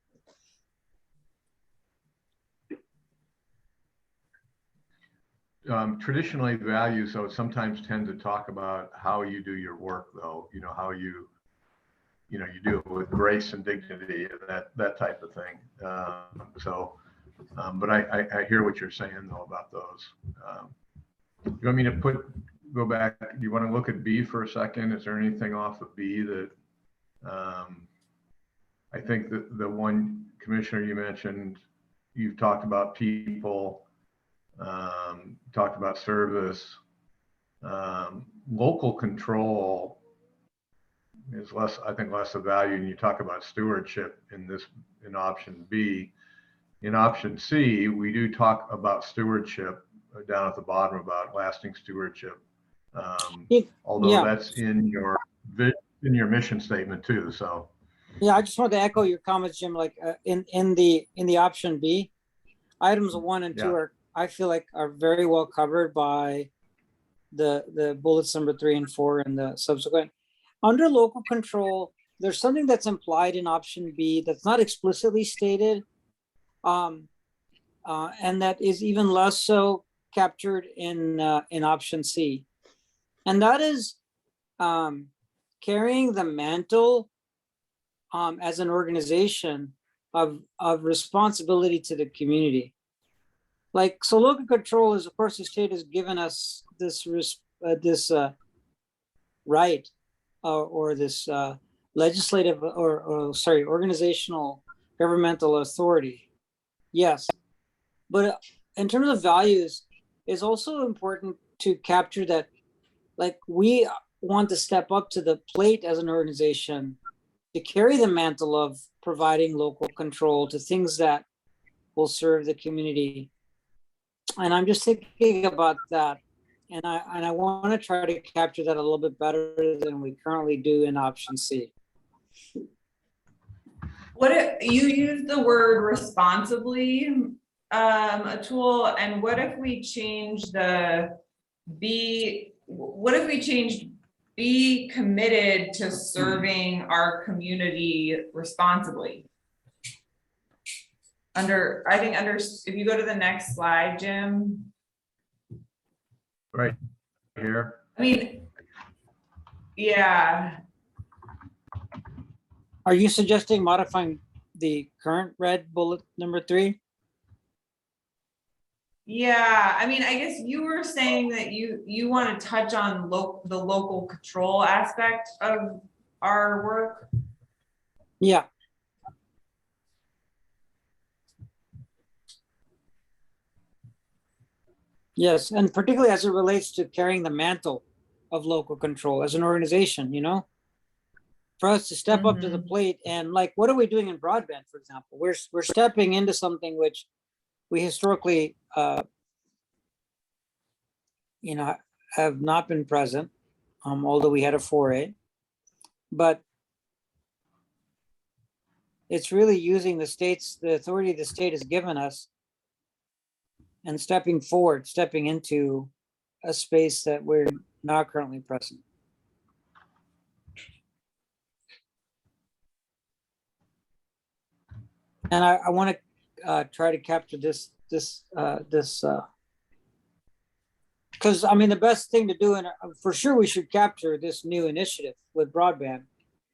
Traditionally, values, though, sometimes tend to talk about how you do your work, though, how you do it with grace and dignity, that type of thing. But I hear what you're saying, though, about those. You want me to go back? Do you want to look at B for a second? Is there anything off of B that I think that the one commissioner you mentioned, you've talked about people, talked about service, local control is less, I think, less of value. And you talk about stewardship in option B. In option C, we do talk about stewardship down at the bottom, about lasting stewardship. Although that's in your mission statement too. So yeah, I just want to echo your comments, Jim. Like in the option B, items 1 and 2 are, I feel like, are very well covered by the bullets number 3 and 4 and the subsequent. Under local control, there's something that's implied in option B that's not explicitly stated, and that is even less so captured in option C, and that is carrying the mantle as an organization of responsibility to the community. Like, so local control is, of course, the state has given us this right or this legislative or organizational governmental authority. Yes, but in terms of values, it's also important to capture that, like, we want to step up to the plate as an organization to carry the mantle of providing local control to things that will serve the community. And I'm just thinking about that. And I want to try to capture that a little bit better than we currently do in option C. What if you use the word responsibly, Atul, and what if we change the what if we changed be committed to serving our community responsibly? If you go to the next slide, Jim. Right here. I mean, yeah, Are you suggesting modifying the current red bullet number 3? yeah. I mean, I guess you were saying that you want to touch on the local control aspect of our work. Yeah. Yes, and particularly as it relates to carrying the mantle of local control as an organization, you know? For us to step up to the plate and like, what are we doing in broadband, for example? We're stepping into something which we historically, you know, have not been present, although we had a foray. But it's really using the authority the state has given us and stepping forward, stepping into a space that we're not currently present. And I want to try to capture this, because I mean, the best thing to do, and for sure we should capture this new initiative with broadband.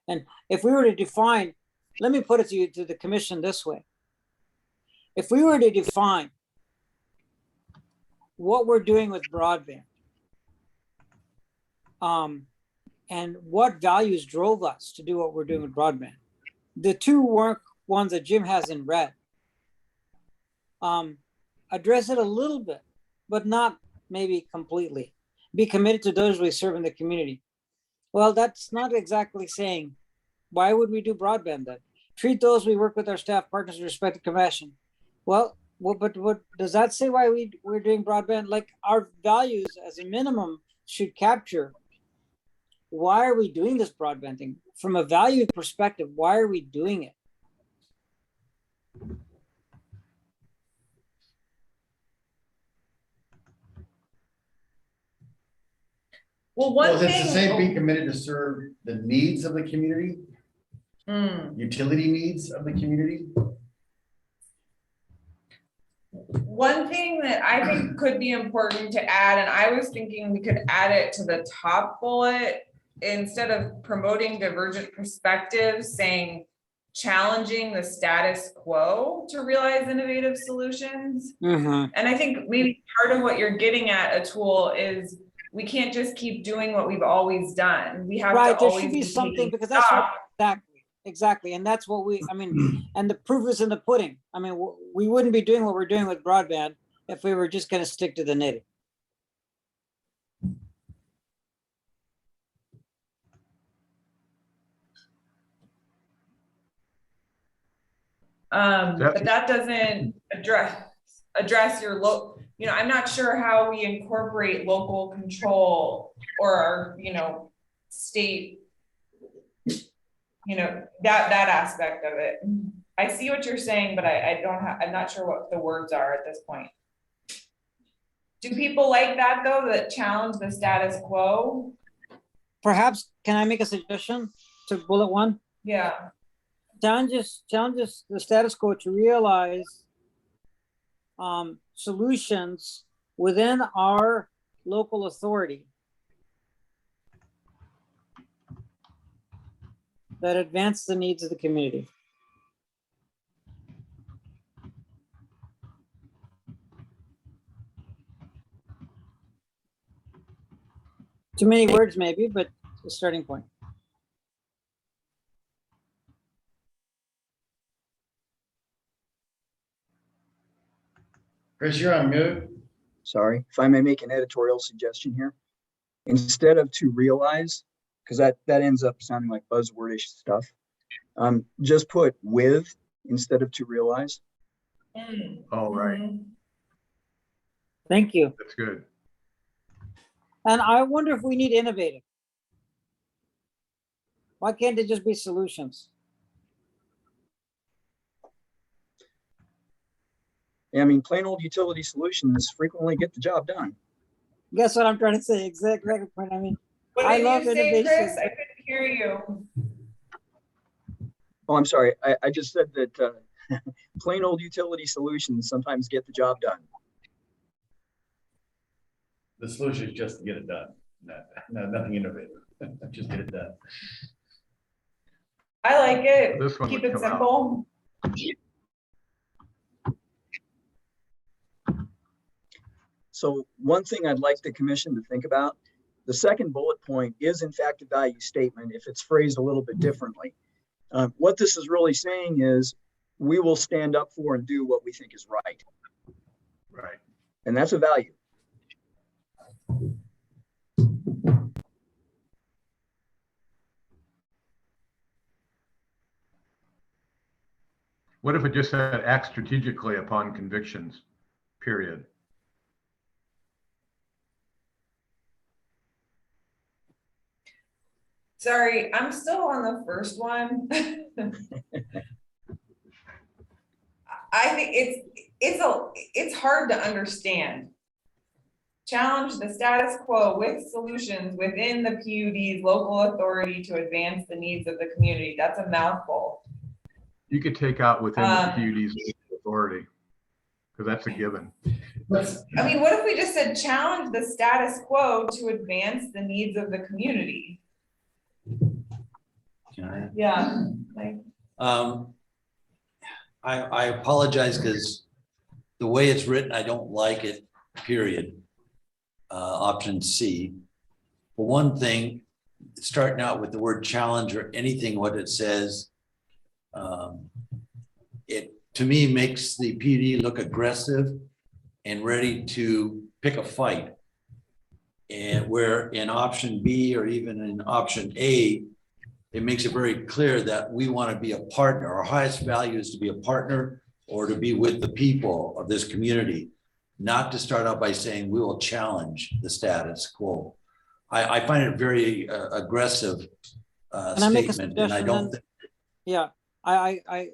And if we were to define, let me put it to the commission this way. If we were to define what we're doing with broadband, and what values drove us to do what we're doing with broadband, the two ones that Jim has in red, address it a little bit, but not maybe completely. Be committed to those we serve in the community. Well, that's not exactly saying, why would we do broadband then? Treat those we work with our staff partners with respect and compassion. Well, but what does that say why we're doing broadband? Like our values as a minimum should capture, why are we doing this broadband thing? From a value perspective, why are we doing it? Well, Well, one it's the thing. same, be committed to serve the needs of the community, utility needs of the community. One thing that I think could be important to add, and I was thinking we could add it to the top bullet, instead of promoting divergent perspectives, saying challenging the status quo to realize innovative solutions. Mm-hmm. And I think maybe part of what you're getting at, Atul, is we can't just keep doing what we've always done. We have Right, to there always should be something, taking because that's what, stock. exactly. And that's what I mean, and the proof is in the pudding. I mean, we wouldn't be doing what we're doing with broadband if we were just going to stick to the knitting. But that doesn't address your I'm not sure how we incorporate local control or our, state, that aspect of it. I see what you're saying, but I'm not sure what the words are at this point. Do people like that though, that challenge the status quo? Perhaps, can I make a suggestion to bullet 1? Yeah. Challenges the status quo to realize solutions within our local authority that advance the needs of the community. Too many words maybe, but a starting point. Chris, you're on mute. Sorry, if I may make an editorial suggestion here. instead of to realize, because that ends up sounding like buzzwordish stuff. Just put with instead of to realize. Oh, right. Mhm. Thank you. That's good. And I wonder if we need innovative. Why can't it just be solutions? I mean, plain old utility solutions frequently get the job done. Guess what I'm trying to say? Exactly. I mean, What I did love you say, Chris? innovation. I couldn't hear you. Oh, I'm sorry. I just said that plain old utility solutions sometimes get the job done. The solution is just to get it done. Nothing innovative. Just get it done. I like it. This one Keep would it come out. simple. So one thing I'd like the commission to think about, the second bullet point is in fact a value statement if it's phrased a little bit differently. What this is really saying is we will stand up for and do what we think is right. Right. And that's a value. What if it just said act strategically upon convictions, period? Sorry, I'm still on the first one. I think it's hard to understand. Challenge the status quo with solutions within the PUD's local authority to advance the needs of the community. That's a mouthful. You could take out within the PUD's authority, because that's a given. I mean, what if we just said challenge the status quo to advance the needs of the community? Can I? Yeah, like, I apologize because the way it's written, I don't like it, period. Option C. For one thing, starting out with the word challenge or anything, what it says, it to me makes the PD look aggressive and ready to pick a fight. And where in option B or even in option A, it makes it very clear that we want to be a partner. Our highest value is to be a partner or to be with the people of this community, not to start out by saying we will challenge the status quo. I find it very aggressive Can I make a statement, and I suggestion don't then? think Yeah,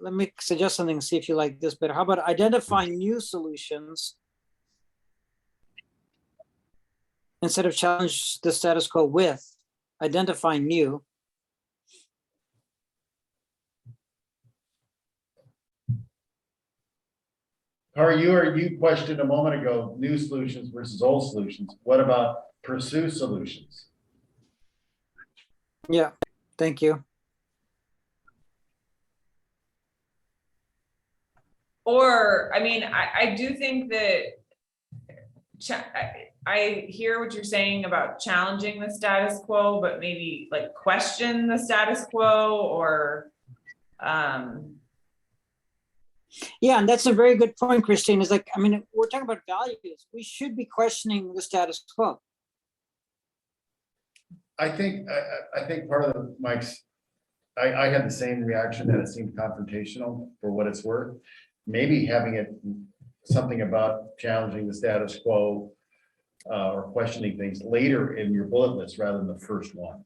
let me suggest something, see if you like this better. How about identifying new solutions instead of challenge the status quo with, identifying new. You questioned a moment ago, new solutions versus old solutions. What about pursue solutions? Yeah, thank you. or, I mean, I do think that I hear what you're saying about challenging the status quo, but maybe like question the status quo or, Yeah, and that's a very good point, Christine. Is like, I mean, we're talking about values. We should be questioning the status quo. I think part of Mike's, I had the same reaction that it seemed confrontational for what it's worth. Maybe having it something about challenging the status quo or questioning things later in your bullet list rather than the first one.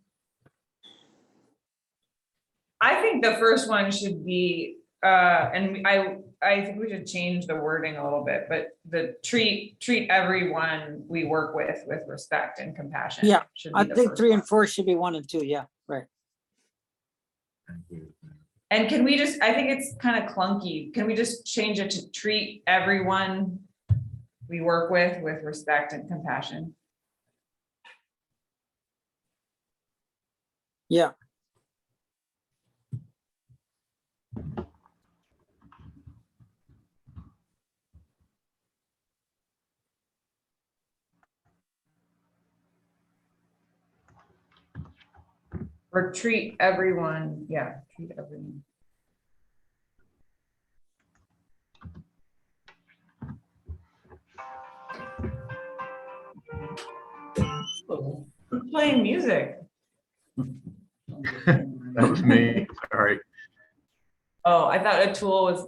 I think the first one should be, and I think we should change the wording a little bit, but the treat everyone we work with respect and compassion. Yeah, should be I the think first 3 one. and 4 should be 1 and 2. Yeah, right. And can we just, I think it's kind of clunky. Can we just change it to treat everyone we work with respect and compassion? Yeah. Or treat everyone, yeah, treat everyone. Who's playing music? That was me, sorry. Oh, I thought Atul was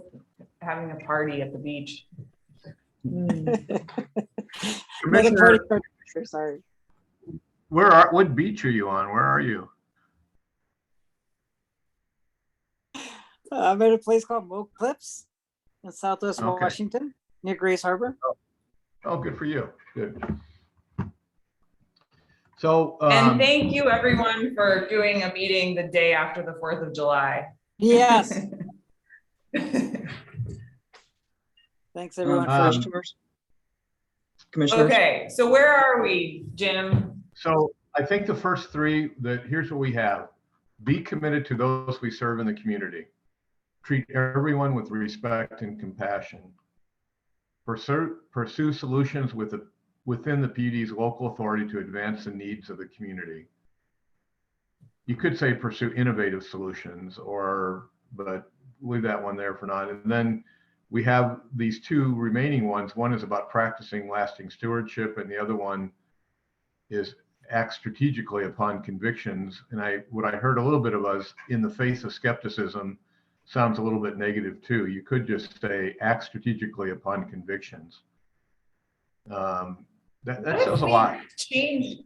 having a party at the beach. Another Commissioner, party for- sorry. what beach are you on? Where are you? I'm at a place called Moke Cliffs in Southwest Okay. Washington, near Grace Harbor. Oh, good for you. Good. So, And thank you everyone for doing a meeting the day after the 4th of July. Yes, thanks everyone. Um, Commissioners, Okay, so where are we, Jim? so I think the first three, here's what we have. Be committed to those we serve in the community. Treat everyone with respect and compassion. Pursue solutions within the PUD's local authority to advance the needs of the community. You could say pursue innovative solutions, but leave that one there for now. And then we have these two remaining ones. One is about practicing lasting stewardship, and the other one is act strategically upon convictions. And what I heard a little bit of us in the face of skepticism sounds a little bit negative too. You could just say act strategically upon convictions. That says a lot. Change,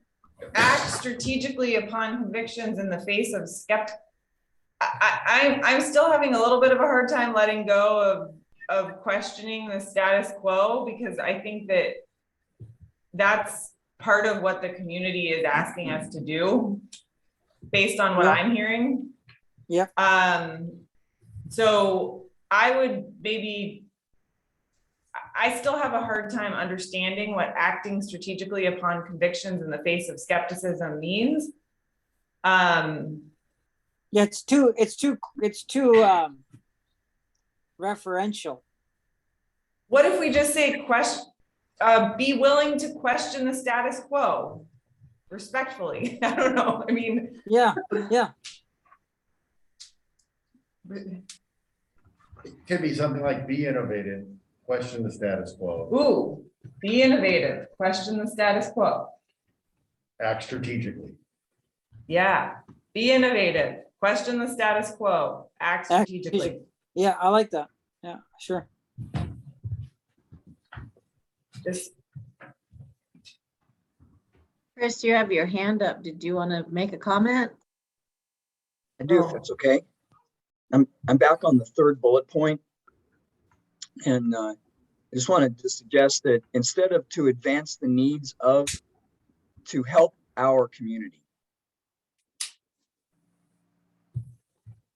act strategically upon convictions in the face of I'm still having a little bit of a hard time letting go of questioning the status quo, because I think that that's part of what the community is asking us to do based on what Yeah. I'm hearing. Yeah. So I would I still have a hard time understanding what acting strategically upon convictions in the face of skepticism means. Yeah, it's too referential. What if we just say be willing to question the status quo respectfully? I don't know. I mean, Yeah, It could be something like be innovative, question the status quo, ooh, be innovative, question the status quo. act strategically. Yeah, be innovative, question the status quo, act strategically. strategic. Yeah, I like that. Yeah, sure. Just, Chris, you have your hand up. Did you want to make a comment? I do, if it's okay. I'm back on the third bullet point. And I just wanted to suggest that instead of to advance the needs of, to help our community.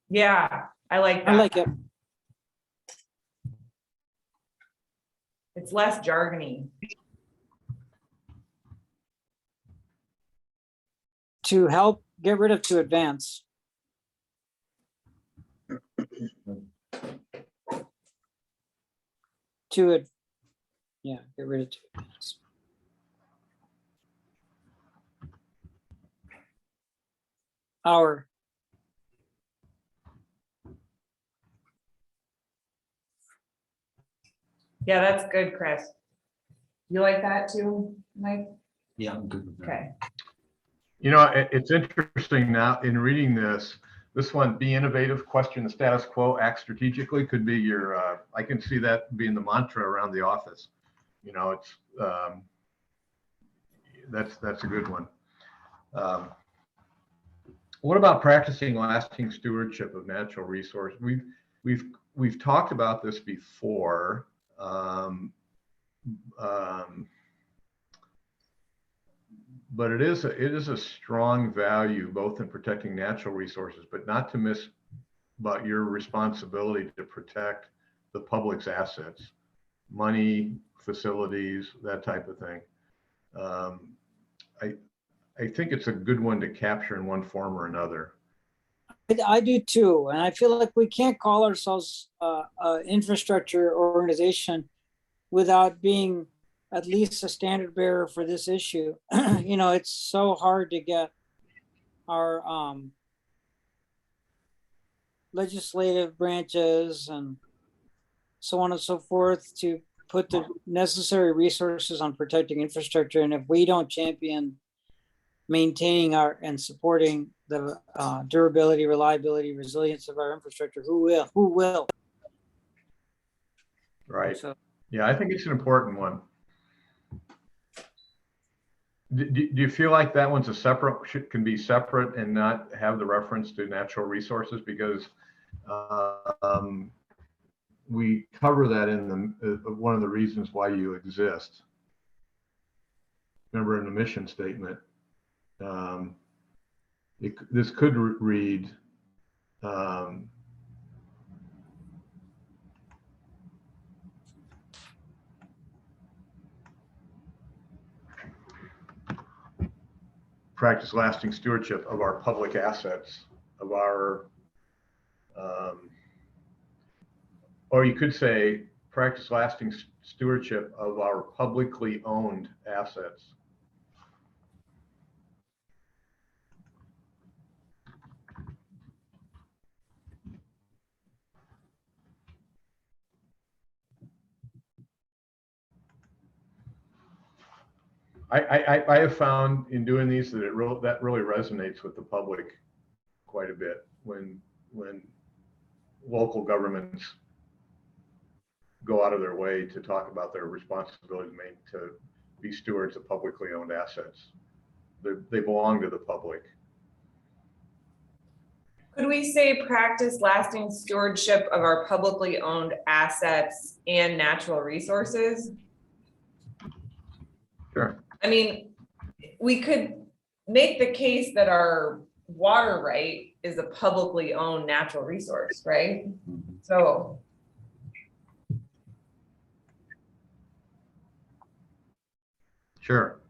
yeah, I like that. I like it. It's less jargony. To help, get rid of to advance. Yeah, get rid of to advance. Our, Yeah, that's good, Chris. You like that too, Mike? Yeah, I'm good with that. Okay. You know, it's interesting now in reading this one, be innovative, question the status quo, act strategically could be your, I can see that being the mantra around the office. You know, it's, that's a good one. What about practicing lasting stewardship of natural resources? We've talked about this before. But it is a strong value both in protecting natural resources, but not to miss about your responsibility to protect the public's assets, money, facilities, that type of thing. I think it's a good one to capture in one form or another. I do too, and I feel like we can't call ourselves an infrastructure organization without being at least a standard bearer for this issue. You know, it's so hard to get our legislative branches and so on and so forth to put the necessary resources on protecting infrastructure. And if we don't champion maintaining and supporting the durability, reliability, resilience of our infrastructure. Who will? Right. So Yeah, I think it's an important one. Do you feel like that one's a separate, can be separate and not have the reference to natural resources? Because we cover that in the one of the reasons why you exist. Remember in the mission statement, this could read practice lasting stewardship of our public assets, of our, or you could say practice lasting stewardship of our publicly owned assets. I have found in doing these that that really resonates with the public quite a bit when local governments go out of their way to talk about their responsibility to be stewards of publicly owned assets. They belong to the public. Could we say practice lasting stewardship of our publicly owned assets and natural resources? Sure. I mean, we could make the case that our water right is a publicly owned natural resource, right? So. Sure.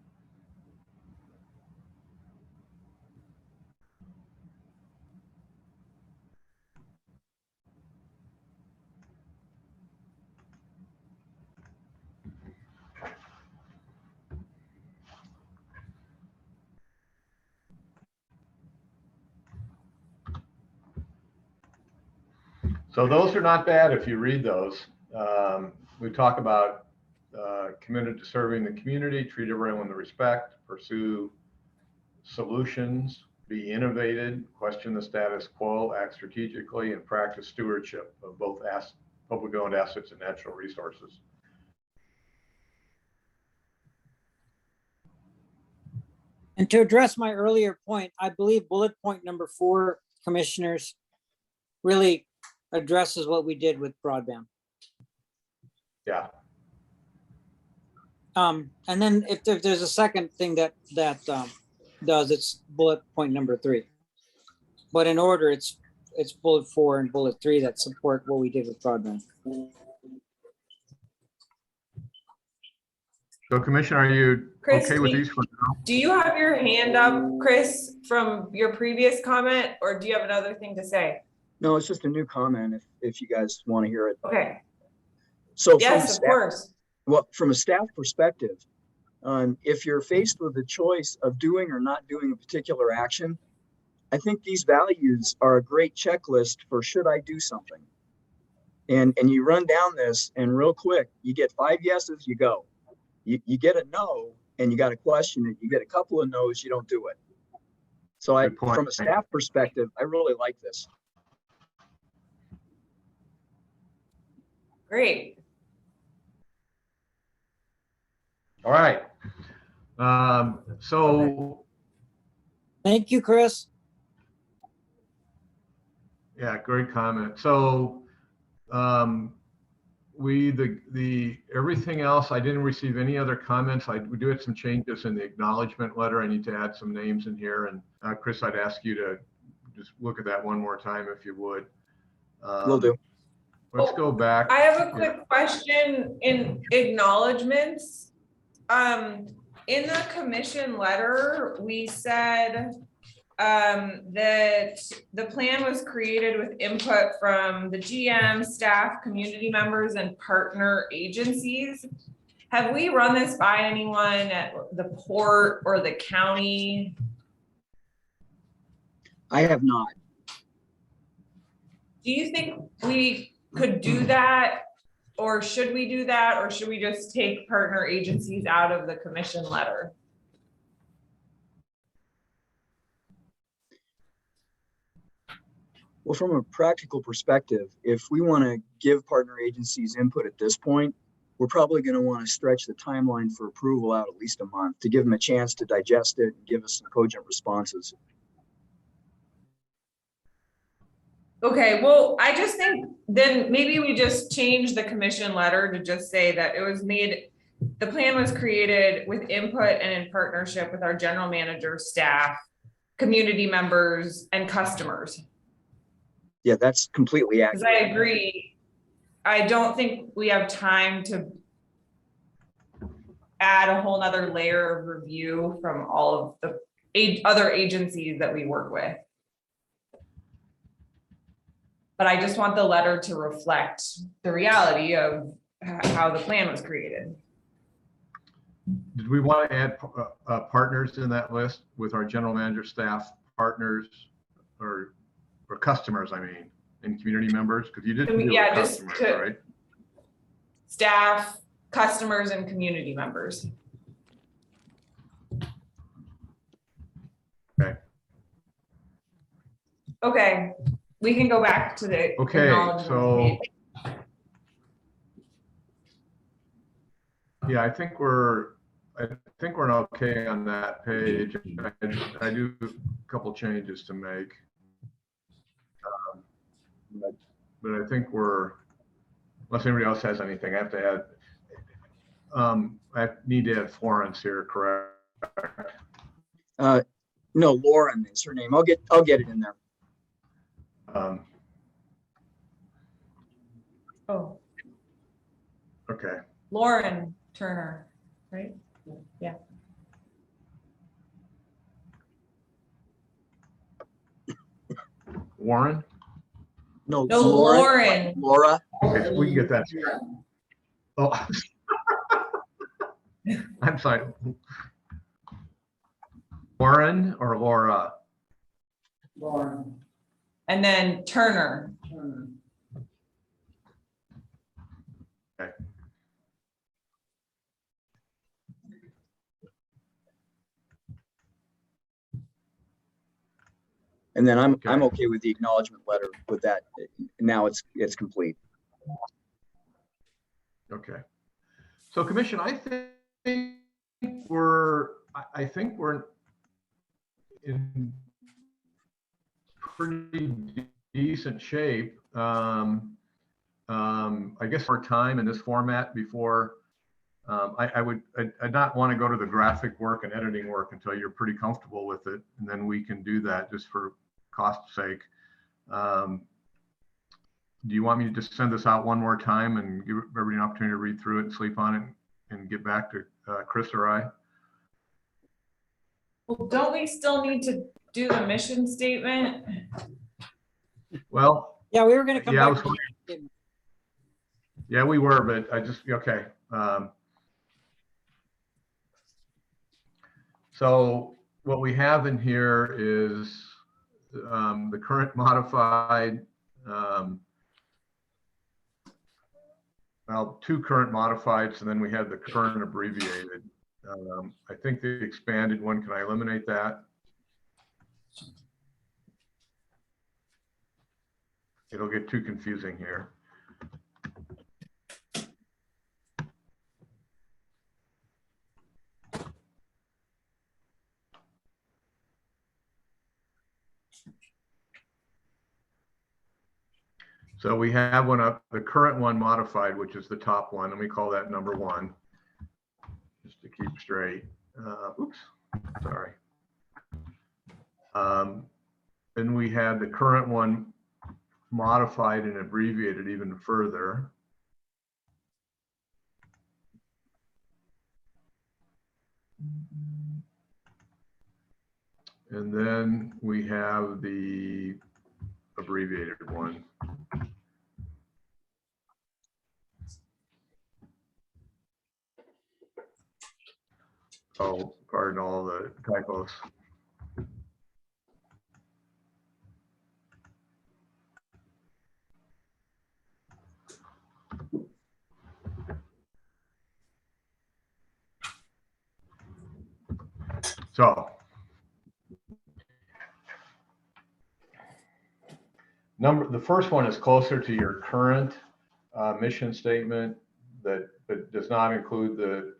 So those are not bad if you read those. We talk about committed to serving the community, treat everyone with respect, pursue solutions, be innovative, question the status quo, act strategically, and practice stewardship of both public owned assets and natural resources. And to address my earlier point, I believe bullet point number 4, commissioners, really addresses what we did with broadband. Yeah. And then if there's a second thing that does, it's bullet point number 3. But in order, it's bullet 4 and bullet 3 that support what we did with broadband. So Commissioner, are you Chris, okay with these for now? do you have your hand up, Chris, from your previous comment, or do you have another thing to say? No, it's just a new comment if you guys want to hear it. Okay, So from a yes, of staff, course. well, from a staff perspective, if you're faced with the choice of doing or not doing a particular action, I think these values are a great checklist for should I do something? And you run down this and real quick, you get 5 yeses, you go. You get a no and you got to question it. You get a couple of no's, you don't do it. So Good point. from a staff perspective, I really like this. Great. All right. So Thank you, Chris. yeah, great comment. So everything else, I didn't receive any other comments. We do have some changes in the acknowledgement letter. I need to add some names in here. And Chris, I'd ask you to just look at that one more time if you would. Will do. Let's go back. I have a quick question in acknowledgements. In the commission letter, we said that the plan was created with input from the GM, staff, community members, and partner agencies. Have we run this by anyone at the port or the county? I have not. Do you think we could do that? Or should we do that? Or should we just take partner agencies out of the commission letter? Well, from a practical perspective, if we want to give partner agencies input at this point, we're probably going to want to stretch the timeline for approval out at least a month to give them a chance to digest it and give us some cogent responses. Okay, well, I just think then maybe we just change the commission letter to just say that it was made, the plan was created with input and in partnership with our general manager, staff, community members, and customers. Yeah, that's completely Because accurate. I agree, I don't think we have time to add a whole nother layer of review from all of the other agencies that we work with. But I just want the letter to reflect the reality of how the plan was created. Did we want to add partners in that list with our general manager, staff, partners, or customers, I mean, and community members? Because you didn't do Yeah, with just customers, right? Staff, customers, and community members. Okay. Okay, we can go back to the. Okay, acknowledgement so. page. Yeah, I think we're okay on that page. I do a couple changes to make. But I think unless anybody else has anything, I have to add, I need to add Florence here, correct? No, Lauren is her name. I'll get it in there. Oh, Okay. Lauren Turner, right? Yeah. Warren? No, No, Lauren. Laura. Okay, we can get that. Oh. I'm sorry. Warren or Laura? Lauren. And then Turner. Okay. And then I'm Okay. okay with the acknowledgement letter with that. Now it's complete. Okay. So commission, I think we're in pretty decent shape. I guess our time in this format before, I'd not want to go to the graphic work and editing work until you're pretty comfortable with it. And then we can do that just for cost's sake. Do you want me to just send this out one more time and give everybody an opportunity to read through it and sleep on it and get back to Chris or I? Well, don't we still need to do the mission statement? Well, Yeah, we were gonna come yeah, back. yeah, we were, but okay. So what we have in here is the current modified, well, two current modifieds, and then we have the current abbreviated. I think the expanded one, can I eliminate that? It'll get too confusing here. So we have one up, the current one modified, which is the top one, and we call that number one, just to keep straight. Oops, sorry. Then we had the current one modified and abbreviated even further. And then we have the abbreviated one. Oh, pardon all the typos. So The first one is closer to your current mission statement that does not include the,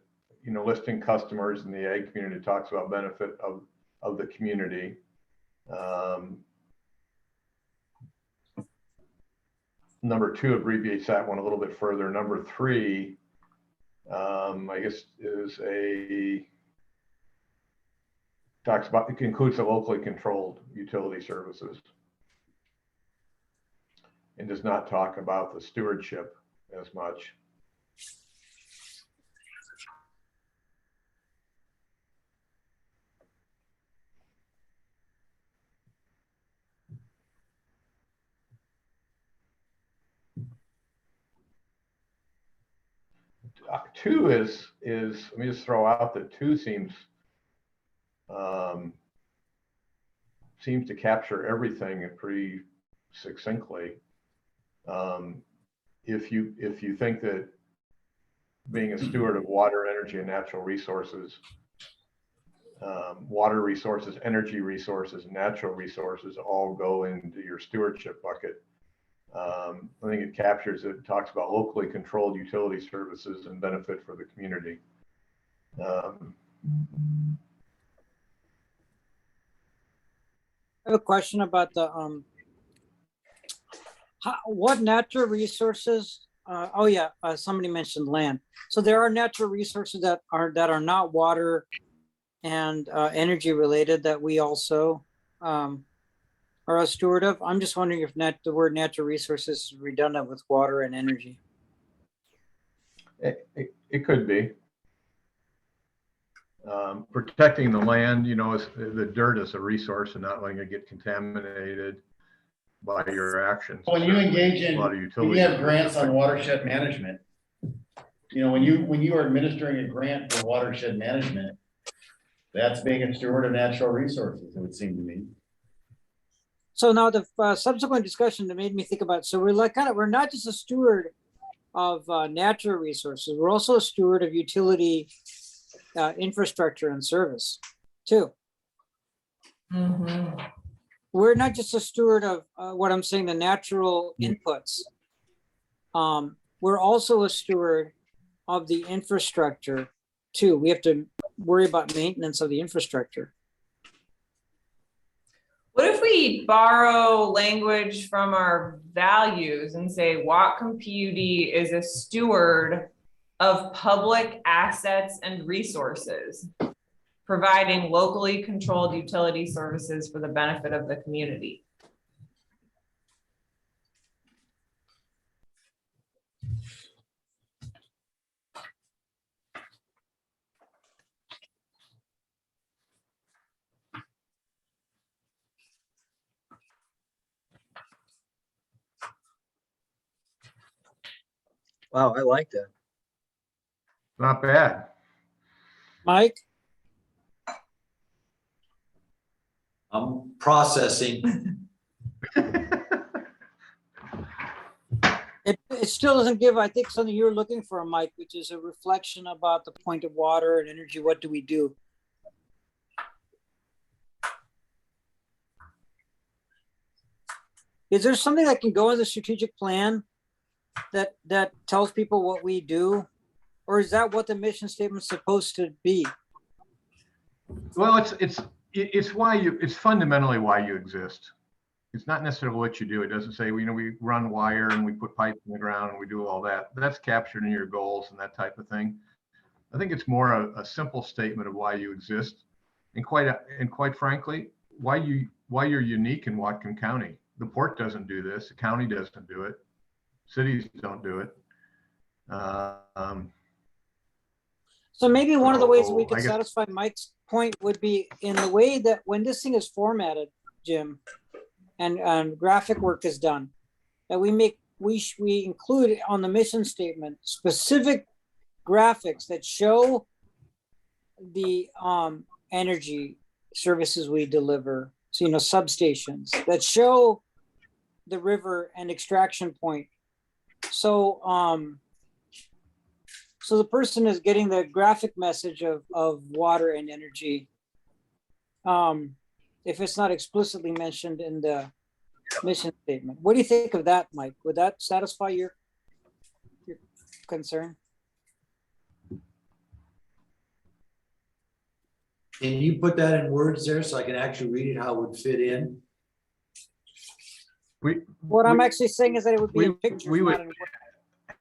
listing customers in the ag community. It talks about benefit of the community. Number 2 abbreviates that one a little bit further. Number 3, I guess, talks about, it includes the locally controlled utility services and does not talk about the stewardship as much. Two is let me just throw out that 2 seems to capture everything pretty succinctly. If you think that being a steward of water, energy, and natural resources, water resources, energy resources, and natural resources all go into your stewardship bucket. I think it captures it, talks about locally controlled utility services and benefit for the community. I have a question about the what natural resources? Somebody mentioned land. So there are natural resources that are not water and energy related that we also are a steward of. I'm just wondering if the word natural resources is redundant with water and energy. It could be. Protecting the land, the dirt is a resource and not letting it get contaminated by your actions. When you engage in, a lot of when utilities you have grants on watershed management, when you are administering a grant for watershed management, that's being a steward of natural resources, it would seem to me. So now the subsequent discussion that made me think about, so we're not just a steward of natural resources, we're also a steward of utility infrastructure and service too. Mhm. We're not just a steward of what I'm saying, the natural inputs. We're also a steward of the infrastructure too. We have to worry about maintenance of the infrastructure. What if we borrow language from our values and say Whatcom PUD is a steward of public assets and resources, providing locally controlled utility services for the benefit of the community? Wow, I like that. Not bad. Mike? I'm processing. It still doesn't give, I think, something you're looking for, Mike, which is a reflection about the point of water and energy. What do we do? Is there something that can go in the strategic plan that tells people what we do? Or is that what the mission statement's supposed to be? Well, it's fundamentally why you exist. It's not necessarily what you do. It doesn't say, we run wire and we put pipe in the ground and we do all that. That's captured in your goals and that type of thing. I think it's more a simple statement of why you exist, and quite frankly, why you're unique in Whatcom County. The port doesn't do this. The county doesn't do it. Cities don't do it. So maybe one of the ways that we So, could I guess- satisfy Mike's point would be in the way that when this thing is formatted, Jim, and graphic work is done, that we include on the mission statement specific graphics that show the energy services we deliver. So, substations that show the river and extraction point. So, so the person is getting the graphic message of water and energy. If it's not explicitly mentioned in the mission statement. What do you think of that, Mike? Would that satisfy your concern? Can you put that in words there so I can actually read it, how it would fit in? What I'm actually saying is that it would be in pictures, we would- not in words.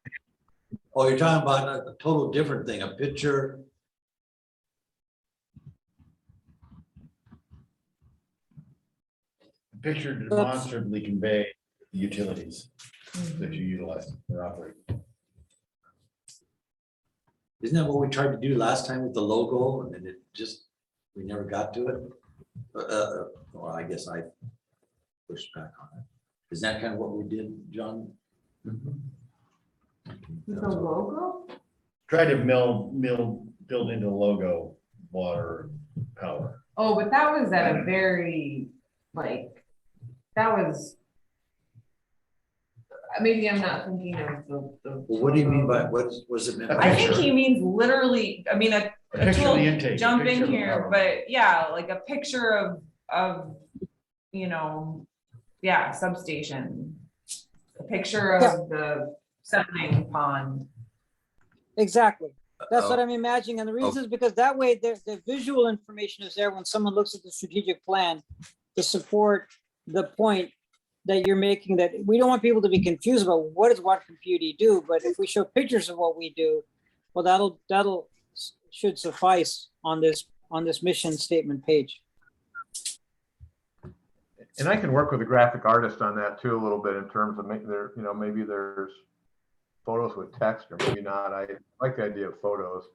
Oh, you're talking about a total different thing, a picture. Picture to demonstrably convey the utilities that you utilize or operate. Isn't that what we tried to do last time with the logo and then it just, we never got to it? Well, I guess I pushed back on it. Is that kind of what we did, John? The logo? Try to build into the logo, water, power. Oh, but that was at a very, like, that was. Maybe I'm not thinking of the. Well, what do you mean by, what was it meant by? I think he means literally, I mean, a picture of the tool, intake, a jump picture in of the here, power. but yeah, like a picture of, yeah, substation. A picture Yeah. of the septic pond. Exactly. That's what Oh, I'm imagining. And the reason is because that way the visual information is there when someone looks at the strategic plan to support the point that you're making, that we don't want people to be confused about what does Whatcom PUD do, but if we show pictures of what we do, well, that'll should suffice on this mission statement page. And I can work with a graphic artist on that too, a little bit in terms of maybe maybe there's photos with text or maybe not. I like the idea of photos.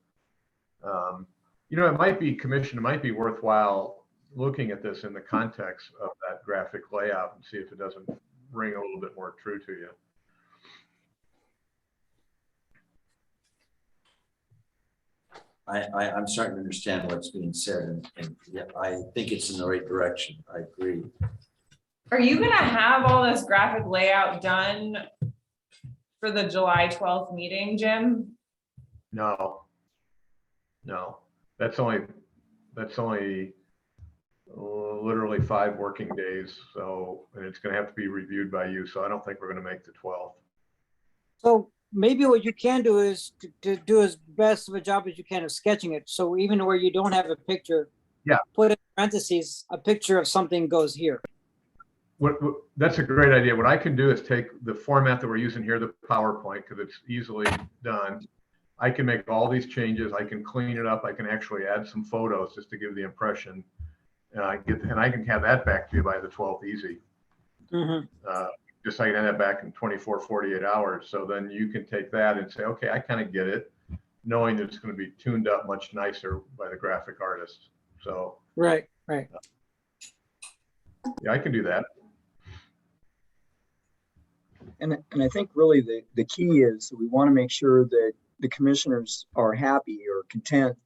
It might be commissioned, it might be worthwhile looking at this in the context of that graphic layout and see if it doesn't ring a little bit more true to you. I'm starting to understand what's being said and yeah, I think it's in the right direction. I agree. Are you gonna have all this graphic layout done for the July 12th meeting, Jim? No, that's only literally 5 working days. So, and it's going to have to be reviewed by you. So I don't think we're going to make the 12th. So maybe what you can do is to do as best of a job as you can of sketching it. So even where you don't have a picture, Yeah. put in parentheses, a picture of something goes here. That's a great idea. What I can do is take the format that we're using here, the PowerPoint, because it's easily done. I can make all these changes. I can clean it up. I can actually add some photos just to give the impression. And I can have that back to you by the 12th easy. Just so I can have that back in 24, 48 hours. So then you can take that and say, okay, I kind of get it, knowing that it's going to be tuned up much nicer by the graphic artist. So Right. yeah, I can do that. And I think really the key is we want to make sure that the commissioners are happy or content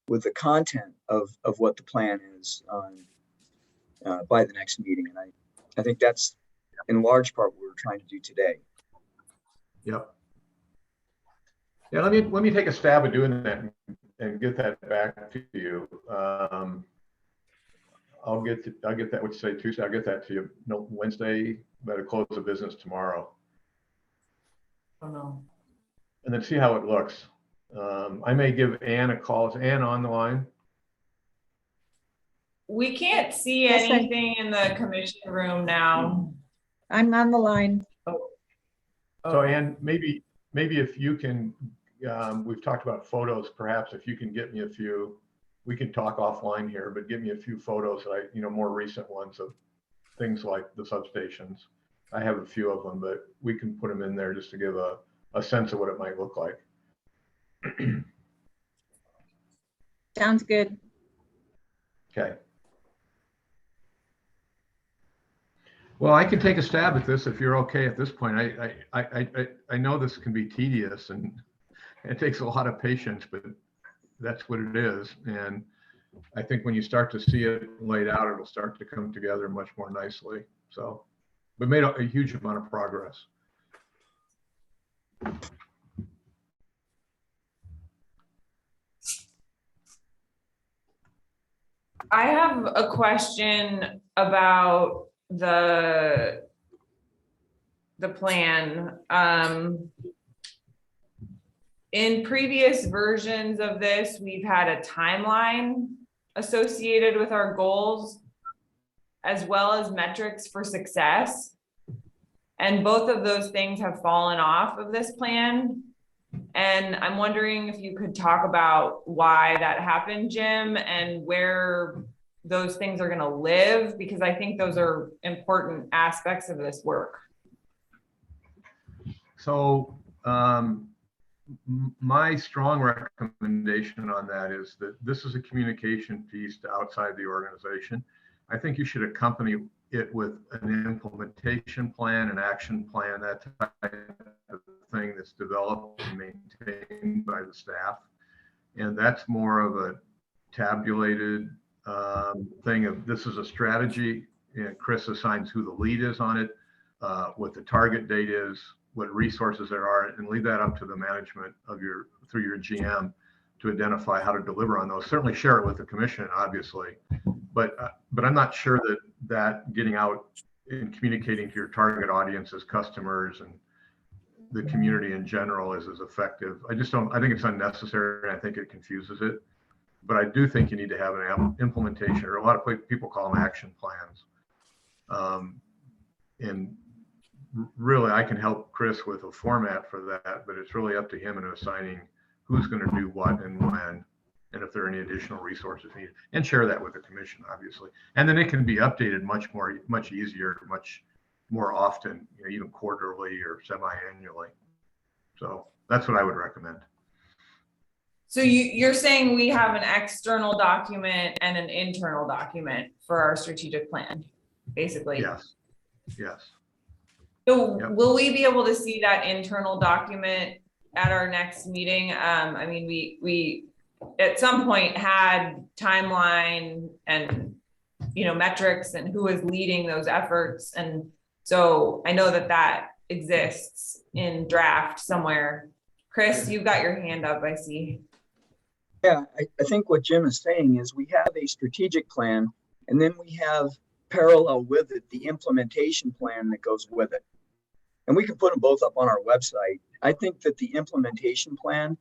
with the content of what the plan is by the next meeting. And I think that's in large part what we're trying to do today. Yep. Yeah, let me take a stab at doing that and get that back to you. I'll get that, what you say, Tuesday, I'll get that to you Wednesday, by the close of business tomorrow. Oh no. And then see how it looks. I may give Ann a call. Is Ann on the line? We can't see Yes, anything in the commission room now. I'm on the line. So Ann, maybe if you can, we've talked about photos, perhaps if you can get me a few, we can talk offline here, but give me a few photos that more recent ones of things like the substations. I have a few of them, but we can put them in there just to give a sense of what it might look like. Sounds good. Okay. Well, I can take a stab at this if you're okay at this point. I know this can be tedious and it takes a lot of patience, but that's what it is. And I think when you start to see it laid out, it'll start to come together much more nicely. So we made a huge amount of progress. I have a question about the the plan. In previous versions of this, we've had a timeline associated with our goals, as well as metrics for success. And both of those things have fallen off of this plan. And I'm wondering if you could talk about why that happened, Jim, and where those things are going to live, because I think those are important aspects of this work. So my strong recommendation on that is that this is a communication piece to outside the organization. I think you should accompany it with an implementation plan, an action plan, that type of thing that's developed and maintained by the staff. And that's more of a tabulated thing of, this is a strategy, and Chris assigns who the lead is on it, what the target date is, what resources there are, and leave that up to the management of through your GM to identify how to deliver on those. Certainly share it with the commission, obviously, but I'm not sure that getting out and communicating to your target audience as customers and the community in general is as effective. I think it's unnecessary, and I think it confuses it. But I do think you need to have an implementation, or a lot of people call them action plans. And really, I can help Chris with a format for that, but it's really up to him in assigning who's going to do what and when, and if there are any additional resources needed, and share that with the commission, obviously. And then it can be updated much easier, much more often, even quarterly or semi-annually. So that's what I would recommend. So you're saying we have an external document and an internal document for our strategic plan, basically? Yes. Yes. So Yep. Will we be able to see that internal document at our next meeting? I mean, we at some point had timeline and, metrics and who was leading those efforts. And so I know that exists in draft somewhere. Chris, you've got your hand up, I see. Yeah, I think what Jim is saying is we have a strategic plan, and then we have parallel with it the implementation plan that goes with it. And we can put them both up on our website. I think that the implementation plan,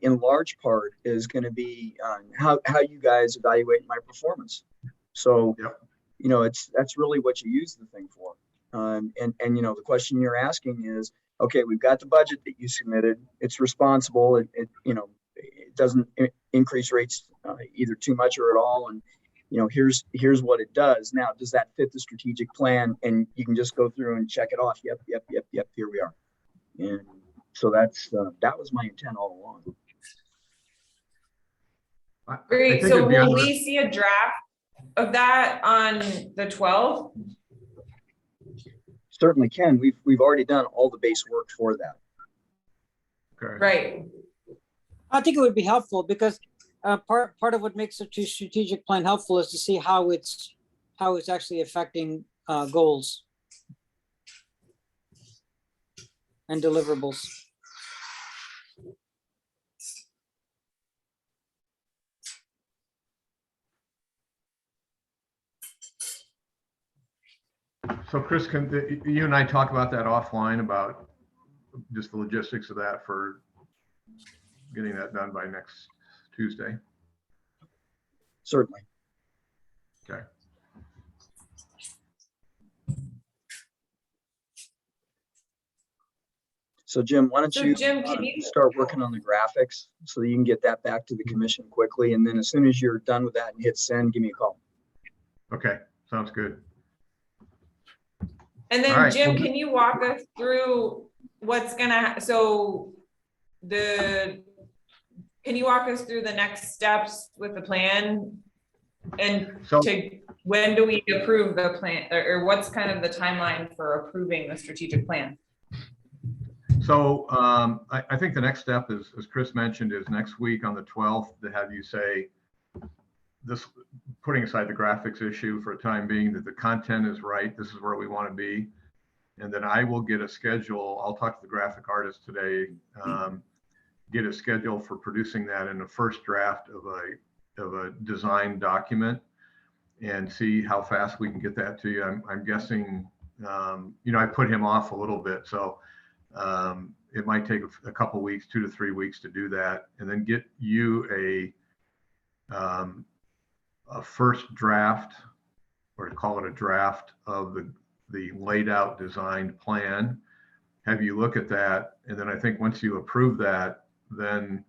in large part, is going to be how you guys evaluate my performance. So, yep. That's really what you use the thing for. And the question you're asking is, okay, we've got the budget that you submitted. It's responsible. It doesn't increase rates either too much or at all. And here's what it does. Now, does that fit the strategic plan? And you can just go through and check it off. Yep. Here we are. And so that was my intent all along. Great. So will we see a draft of that on the 12th? Certainly can. We've already done all the base work for that. Okay. Right. I think it would be helpful because part of what makes a strategic plan helpful is to see how it's actually affecting goals and deliverables. So Chris, can you and I talk about that offline, about just the logistics of that for getting that done by next Tuesday? Certainly. Okay. So Jim, why don't you Jim, can you start working on the graphics so that you can get that back to the commission quickly. And then as soon as you're done with that and hit send, give me a call. Okay, sounds good. And then right. Jim, can you walk us through what's can you walk us through the next steps with the plan, and when do we approve the plan, or what's kind of the timeline for approving the strategic plan? So I think the next step is, as Chris mentioned, is next week on the 12th to have you say this, putting aside the graphics issue for a time being, that the content is right. This is where we want to be. And then I will get a schedule. I'll talk to the graphic artist today, get a schedule for producing that in the first draft of a design document, and see how fast we can get that to you. I'm guessing I put him off a little bit, so it might take a couple weeks, 2 to 3 weeks to do that, and then get you a first draft, or to call it a draft of the laid out designed plan. Have you look at that, and then I think once you approve that, then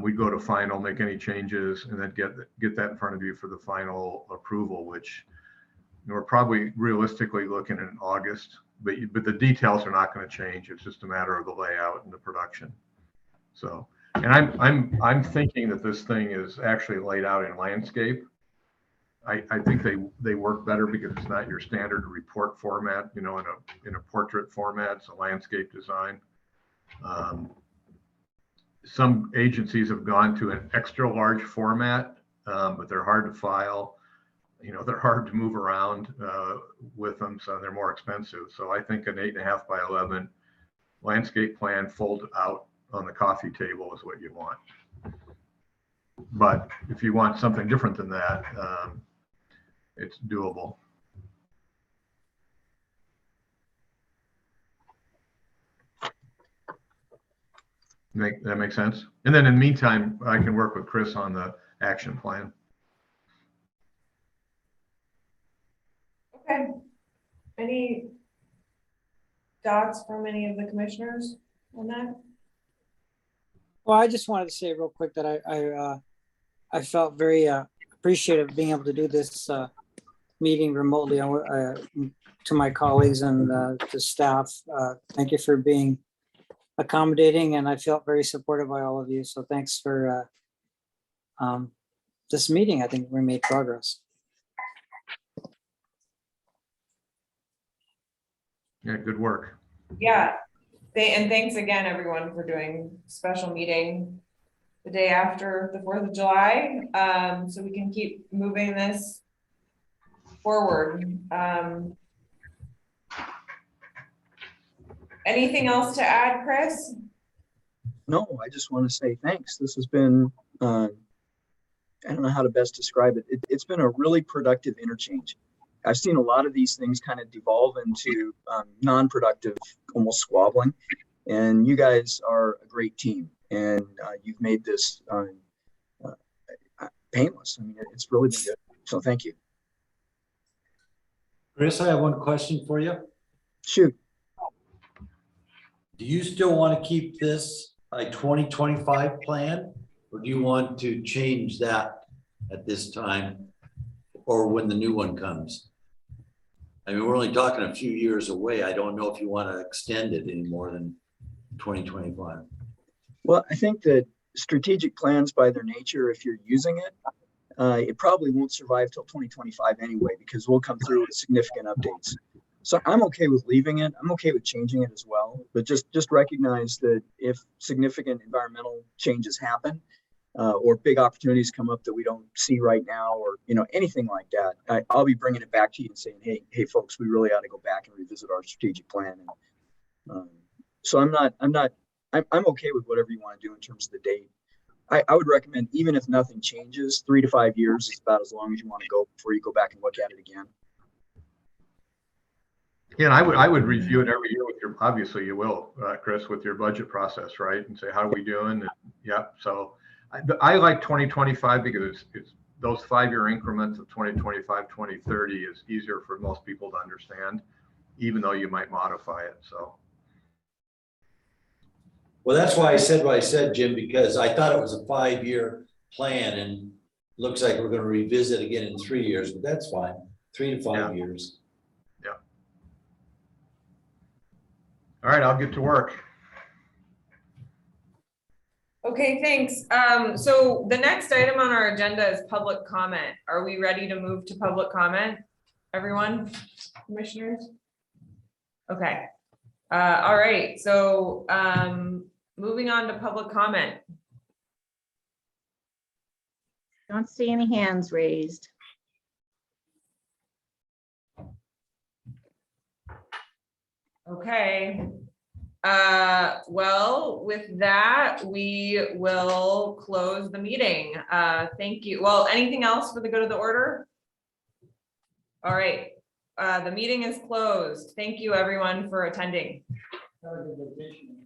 we go to final, make any changes, and then get that in front of you for the final approval, which we're probably realistically looking in August, but the details are not going to change. It's just a matter of the layout and the production. So, and I'm thinking that this thing is actually laid out in landscape. I think they work better because it's not your standard report format, in a portrait format. It's a landscape design. Some agencies have gone to an extra large format, but they're hard to file. They're hard to move around with them, so they're more expensive. So I think an 8.5 by 11 landscape plan folded out on the coffee table is what you want. But if you want something different than that, it's doable. That makes sense? And then in the meantime, I can work with Chris on the action plan. Okay. Any thoughts from any of the commissioners on that? Well, I just wanted to say real quick that I felt very appreciative of being able to do this meeting remotely. To my colleagues and the staff, thank you for being accommodating, and I felt very supported by all of you. So thanks for this meeting. I think we made progress. Yeah, good work. Yeah. And thanks again, everyone, for doing special meeting the day after the 4th of July, so we can keep moving this forward. Anything else to add, Chris? No, I just want to say thanks. This has been, I don't know how to best describe it. It's been a really productive interchange. I've seen a lot of these things kind of devolve into non-productive, almost squabbling. And you guys are a great team, and you've made this painless. I mean, it's really been good. So thank you. Chris, I have one question for you. Shoot. Do you still want to keep this a 2025 plan, or do you want to change that at this time or when the new one comes? I mean, we're only talking a few years away. I don't know if you want to extend it any more than 2025. Well, I think that strategic plans by their nature, if you're using it, it probably won't survive till 2025 anyway, because we'll come through with significant updates. So I'm okay with leaving it. I'm okay with changing it as well, but just recognize that if significant environmental changes happen, or big opportunities come up that we don't see right now, or anything like that, I'll be bringing it back to you and saying, hey folks, we really ought to go back and revisit our strategic plan. And so I'm okay with whatever you want to do in terms of the date. I would recommend, even if nothing changes, 3 to 5 years is about as long as you want to go before you go back and look at it again. Yeah, and I would review it every year with obviously you will, Chris, with your budget process, right? And say, how are we doing? And, yeah, so I like 2025 because it's those 5-year increments of 2025, 2030 is easier for most people to understand, even though you might modify it, so. Well, that's why I said what I said, Jim, because I thought it was a 5-year plan, and looks like we're going to revisit again in 3 years, but that's fine. 3 to 5 years. Yeah. All right, I'll get to work. Okay, thanks. So the next item on our agenda is public comment. Are we ready to move to public comment, everyone, commissioners? Okay. All right, so moving on to public comment. Don't see any hands raised. Okay. Well, with that, we will close the meeting. Thank you. Well, anything else for the good of the order? All right. The meeting is closed. Thank you, everyone, for attending. Have a good vacation.